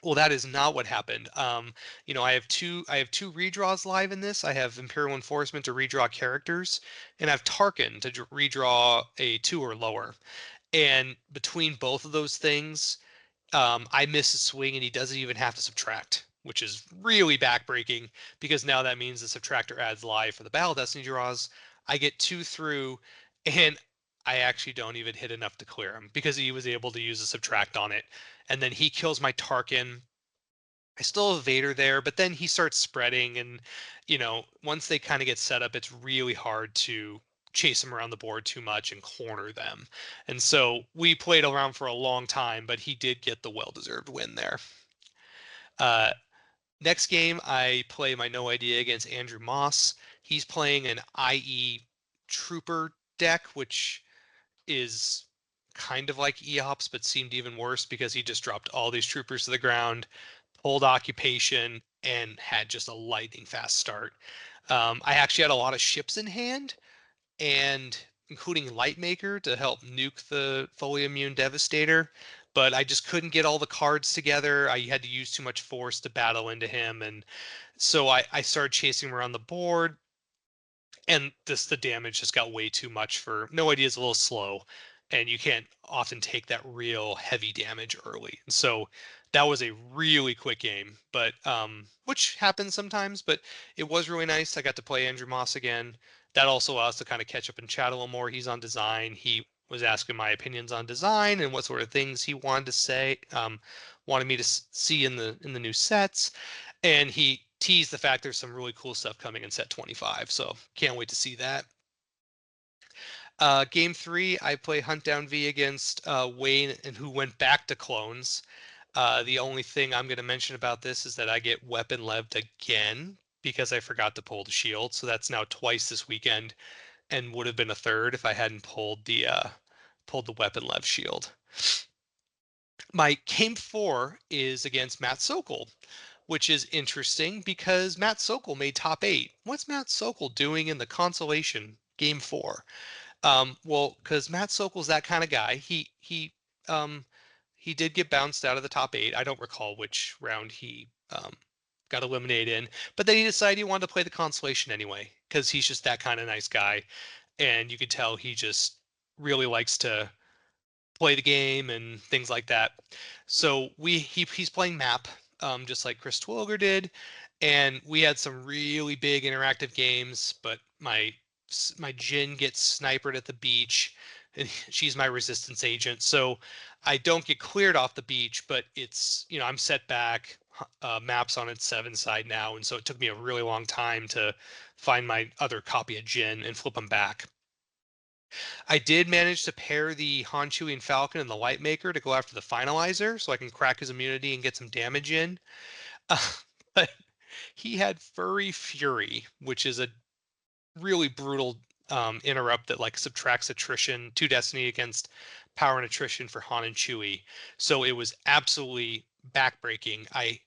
[SPEAKER 2] Well, that is not what happened. I have two redraws live in this. I have Imperial Enforcement to redraw characters, and I have Tarkin to redraw a 2 or lower. And between both of those things, I miss a swing, and he doesn't even have to subtract, which is really backbreaking because now that means the subtractor adds live for the Battle Destiny draws. I get 2 through, and I actually don't even hit enough to clear him because he was able to use a subtract on it. And then he kills my Tarkin. I still have Vader there, but then he starts spreading, and once they kind of get set up, it's really hard to chase them around the board too much and corner them. And so we played around for a long time, but he did get the well-deserved win there. Next game, I play my No Idea against Andrew Moss. He's playing an IE Trooper deck, which is kind of like EOPS, but seemed even worse because he just dropped all these troopers to the ground, pulled occupation, and had just a lightning fast start. I actually had a lot of ships in hand, and including Lightmaker to help nuke the fully immune Devastator, but I just couldn't get all the cards together. I had to use too much force to battle into him, and so I started chasing him around the board, and the damage just got way too much for No Idea is a little slow, and you can't often take that real heavy damage early. And so that was a really quick game, but which happens sometimes, but it was really nice. I got to play Andrew Moss again. That also allows us to kind of catch up and chat a little more. He's on design. He was asking my opinions on design and what sort of things he wanted to say, wanted me to see in the new sets, and he teased the fact there's some really cool stuff coming in set 25, so can't wait to see that. Game 3, I play Hunt Down V against Wayne, and who went back to clones. The only thing I'm going to mention about this is that I get weapon leved again because I forgot to pull the shield, so that's now twice this weekend, and would have been a third if I hadn't pulled the weapon lev shield. My game 4 is against Matt Sokol, which is interesting because Matt Sokol made top 8. What's Matt Sokol doing in the consolation game 4? Well, because Matt Sokol's that kind of guy. He did get bounced out of the top 8. I don't recall which round he got eliminated in, but then he decided he wanted to play the consolation anyway because he's just that kind of nice guy, and you could tell he just really likes to play the game and things like that. So he's playing map, just like Chris Twilger did, and we had some really big interactive games. But my Jin gets snipered at the beach, and she's my resistance agent, so I don't get cleared off the beach. But it's I'm set back. Maps on its 7 side now, and so it took me a really long time to find my other copy of Jin and flip them back. I did manage to pair the Han Chewie and Falcon and the Lightmaker to go after the Finalizer, so I can crack his immunity and get some damage in. But he had Furry Fury, which is a really brutal interrupt that like subtracts attrition, 2 destiny against power and attrition for Han and Chewie. So it was absolutely backbreaking. I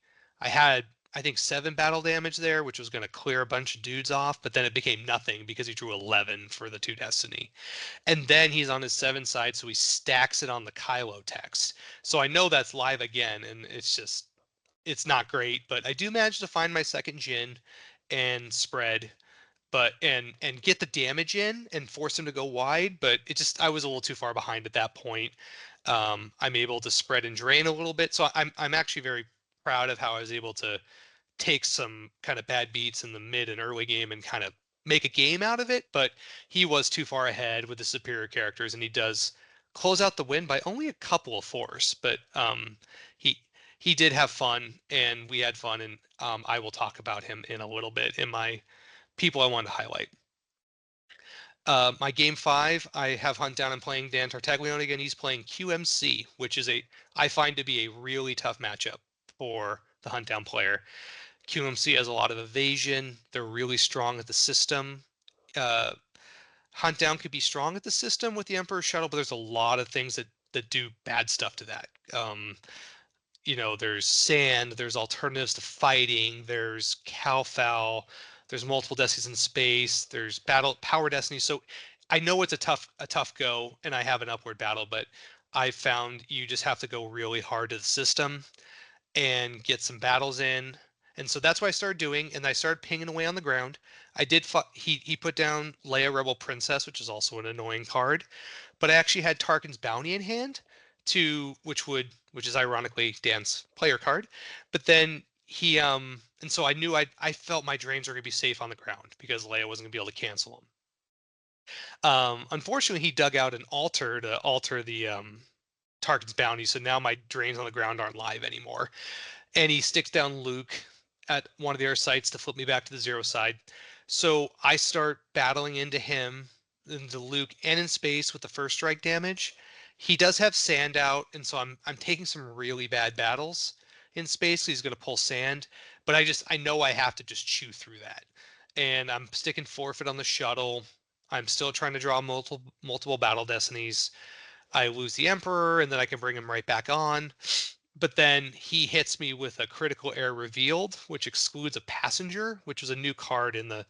[SPEAKER 2] had I think 7 battle damage there, which was going to clear a bunch of dudes off, but then it became nothing because he drew 11 for the 2 destiny. And then he's on his 7 side, so he stacks it on the Kylo text. So I know that's live again, and it's not great, but I do manage to find my second Jin and spread, but and get the damage in and force him to go wide, but I was a little too far behind at that point. I'm able to spread and drain a little bit, so I'm actually very proud of how I was able to take some kind of bad beats in the mid and early game and kind of make a game out of it, but he was too far ahead with the superior characters, and he does close out the win by only a couple of force. But he did have fun, and we had fun, and I will talk about him in a little bit in my people I wanted to highlight. My game 5, I have Hunt down and playing Dan Tartaglione again. He's playing QMC, which is I find to be a really tough matchup for the Hunt down player. QMC has a lot of evasion. They're really strong at the system. Uh, Hunt down could be strong at the system with the Emperor's Shuttle, but there's a lot of things that do bad stuff to that. There's sand, there's alternatives to fighting, there's Calfowl, there's multiple destinies in space, there's power destiny. So I know it's a tough go, and I have an upward battle, but I found you just have to go really hard to the system and get some battles in. And so that's what I started doing, and I started pinging away on the ground. I did. He put down Leia Rebel Princess, which is also an annoying card, but I actually had Tarkin's Bounty in hand, which is ironically Dan's player card. But then and so I knew I felt my drains were gonna be safe on the ground because Leia wasn't gonna be able to cancel them. Unfortunately, he dug out an altar to alter the Tarkin's Bounty, so now my drains on the ground aren't live anymore. And he sticks down Luke at one of the other sites to flip me back to the 0 side. So I start battling into him, into Luke, and in space with the first strike damage. He does have sand out, and so I'm taking some really bad battles in space. He's going to pull sand, but I know I have to just chew through that. And I'm sticking forfeit on the shuttle. I'm still trying to draw multiple battle destinies. I lose the Emperor, and then I can bring him right back on. But then he hits me with a critical error revealed, which excludes a passenger, which was a new card in the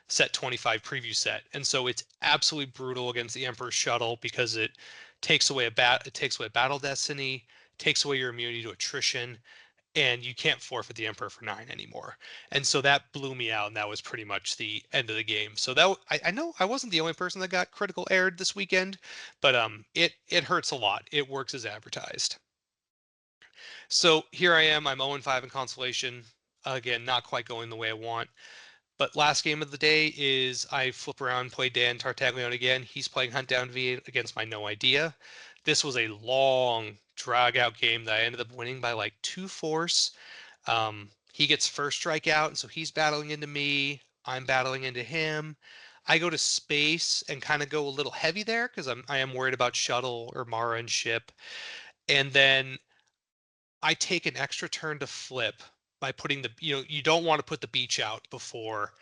[SPEAKER 2] set 25 preview set. And so it's absolutely brutal against the Emperor's Shuttle because it takes away battle destiny, takes away your immunity to attrition, and you can't forfeit the Emperor for 9 anymore. And so that blew me out, and that was pretty much the end of the game. So I know I wasn't the only person that got critical errored this weekend, but it hurts a lot. It works as advertised. So here I am. I'm 0-5 in consolation. Again, not quite going the way I want. But last game of the day is I flip around, play Dan Tartaglione again. He's playing Hunt Down V against my No Idea. This was a long, drag out game that I ended up winning by like 2 force. He gets first strike out, and so he's battling into me. I'm battling into him. I go to space and kind of go a little heavy there because I am worried about shuttle or Mara and ship. And then I take an extra turn to flip by putting you don't want to put the beach out before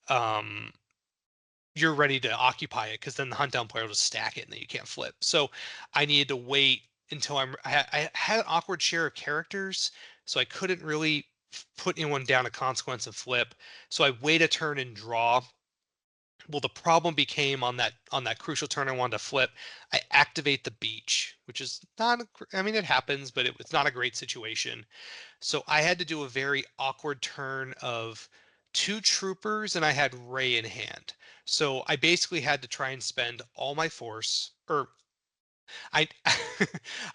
[SPEAKER 2] um, you're ready to occupy it because then the hunt down player will just stack it and then you can't flip. So I needed to wait until I had an awkward share of characters, so I couldn't really put anyone down a consequence and flip. So I wait a turn and draw. Well, the problem became on that crucial turn I wanted to flip. I activate the beach, which is not. I mean, it happens, but it's not a great situation. So I had to do a very awkward turn of 2 troopers, and I had Ray in hand. So I basically had to try and spend all my force, or I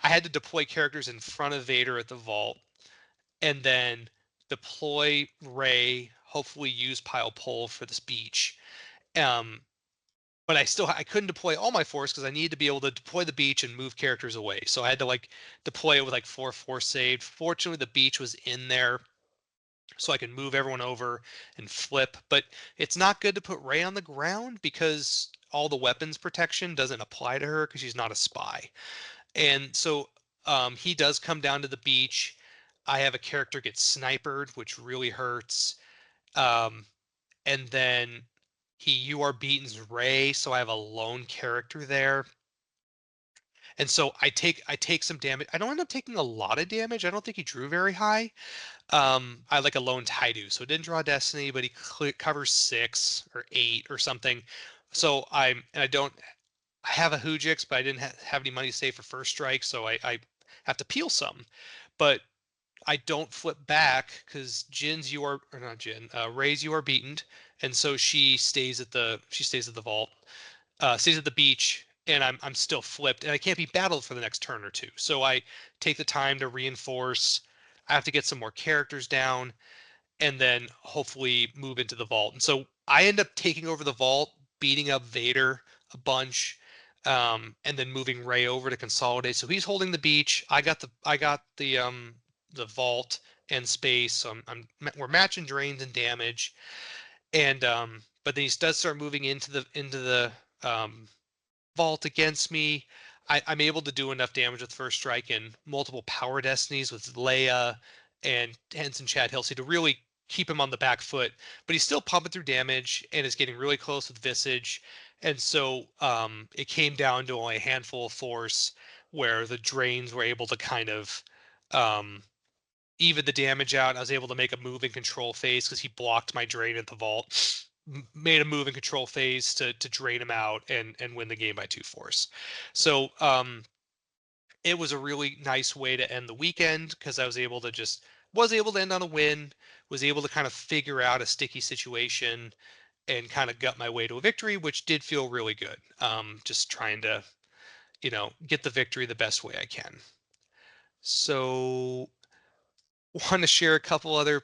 [SPEAKER 2] I had to deploy characters in front of Vader at the vault, and then deploy Ray. Hopefully, use pile pull for this beach. Um, but I couldn't deploy all my force because I needed to be able to deploy the beach and move characters away. So I had to like deploy it with like 4 force saved. Fortunately, the beach was in there, so I can move everyone over and flip. But it's not good to put Rey on the ground because all the weapons protection doesn't apply to her because she's not a spy. And so he does come down to the beach. I have a character get snipered, which really hurts. Um, and then you are beaten's Ray, so I have a lone character there. And so I take some damage. I don't end up taking a lot of damage. I don't think he drew very high. I like a lone Taidu, so it didn't draw Destiny, but he covers 6 or 8 or something. So I don't I have a Hujix, but I didn't have any money to save for first strike, so I have to peel some. But I don't flip back because or not Jin, Ray's you are beaten, and so she stays at the vault, stays at the beach, and I'm still flipped, and I can't be battled for the next turn or two. So I take the time to reinforce. I have to get some more characters down, and then hopefully move into the vault. And so I end up taking over the vault, beating up Vader a bunch, and then moving Ray over to consolidate. So he's holding the beach. I got the vault and space. So we're matching drains and damage. And but then he does start moving into the um, vault against me. I'm able to do enough damage with first strike and multiple power destinies with Leia and Henson Chad Hilsey to really keep him on the back foot. But he's still pumping through damage and is getting really close with Visage. And so it came down to only a handful of force where the drains were able to kind of um, even the damage out. I was able to make a move and control phase because he blocked my drain at the vault. Made a move and control phase to drain him out and win the game by 2 force. So it was a really nice way to end the weekend because I was able to end on a win, was able to kind of figure out a sticky situation and kind of gut my way to a victory, which did feel really good. Just trying to, get the victory the best way I can. So want to share a couple other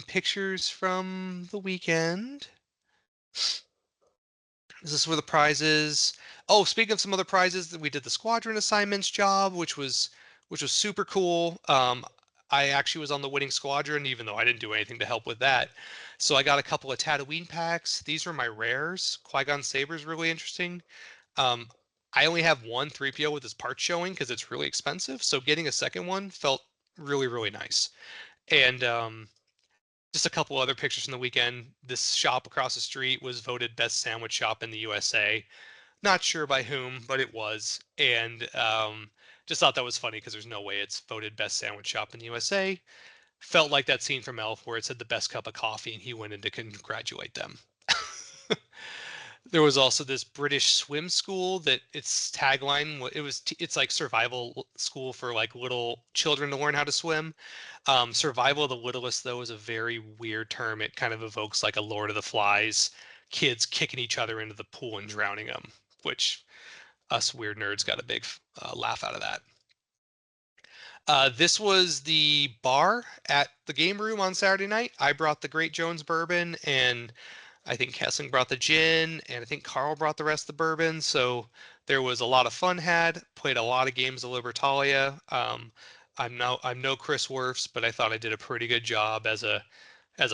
[SPEAKER 2] pictures from the weekend. This is where the prizes. Oh, speaking of some other prizes, that we did the squadron assignments job, which was super cool. I actually was on the winning squadron, even though I didn't do anything to help with that. So I got a couple of Tatooine packs. These are my rares. Qui-Gon Saber is really interesting. Um, I only have one 3PO with his parts showing because it's really expensive. So getting a second one felt really, really nice. And just a couple other pictures from the weekend. This shop across the street was voted best sandwich shop in the USA. Not sure by whom, but it was. And just thought that was funny because there's no way it's voted best sandwich shop in the USA. Felt like that scene from Elf where it said the best cup of coffee and he went in to congratulate them. There was also this British swim school that its tagline it's like survival school for like little children to learn how to swim. Survival of the littlest though is a very weird term. It kind of evokes like a Lord of the Flies, kids kicking each other into the pool and drowning them, which us weird nerds got a big laugh out of that. This was the bar at the game room on Saturday night. I brought the Great Jones bourbon, and I think Kessling brought the gin, and I think Carl brought the rest of the bourbon. So there was a lot of fun had. Played a lot of games of Libertalia. I'm no Chris Werfs, but I thought I did a pretty good job as a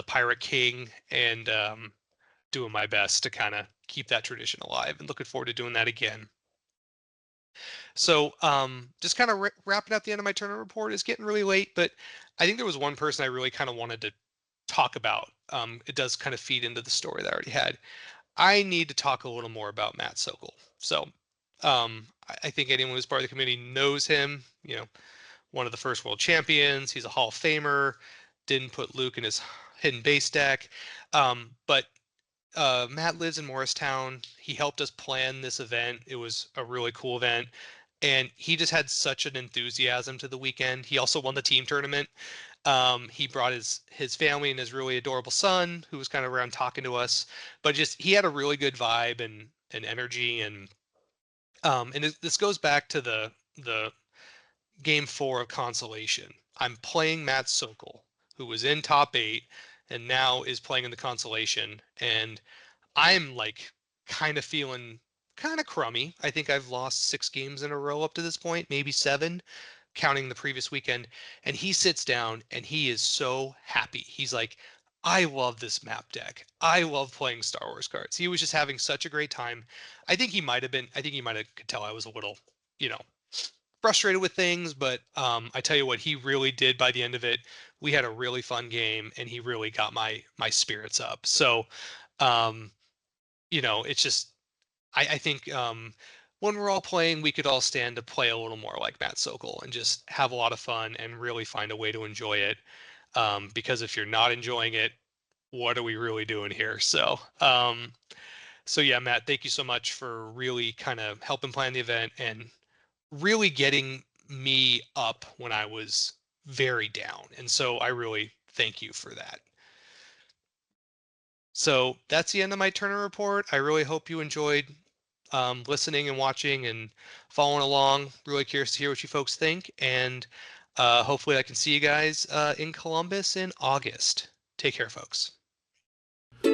[SPEAKER 2] pirate king, and doing my best to kind of keep that tradition alive. And looking forward to doing that again. So just kind of wrapping up the end of my tournament report. Is getting really late, but I think there was one person I really kind of wanted to talk about. It does kind of feed into the story that I already had. I need to talk a little more about Matt Sokol. So I think anyone who's part of the committee knows him. One of the first world champions. He's a Hall of Famer. Didn't put Luke in his hidden base deck. But Matt lives in Morristown. He helped us plan this event. It was a really cool event. And he just had such an enthusiasm to the weekend. He also won the team tournament. He brought his family and his really adorable son, who was kind of around talking to us. But just he had a really good vibe and energy, and this goes back to the game 4 of Consolation. I'm playing Matt Sokol, who was in top 8 and now is playing in the Consolation, and I'm like kind of feeling kind of crummy. I think I've lost 6 games in a row up to this point, maybe 7, counting the previous weekend. And he sits down and he is so happy. He's like, I love this map deck. I love playing Star Wars cards. He was just having such a great time. I think he might have could tell I was a little, you know, frustrated with things, but I tell you what, he really did by the end of it. We had a really fun game and he really got my spirits up. So um, it's just I think when we're all playing, we could all stand to play a little more like Matt Sokol and just have a lot of fun and really find a way to enjoy it. Because if you're not enjoying it, what are we really doing here? So yeah, Matt, thank you so much for really kind of helping plan the event and really getting me up when I was very down. And so I really thank you for that. So that's the end of my tournament report. I really hope you enjoyed listening and watching and following along. Really curious to hear what you folks think. And hopefully I can see you guys in Columbus in August. Take care, folks.
[SPEAKER 1] Da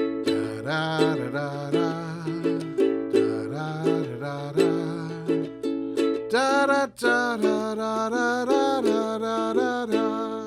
[SPEAKER 1] da da da da. Da da da da da da da da da da da.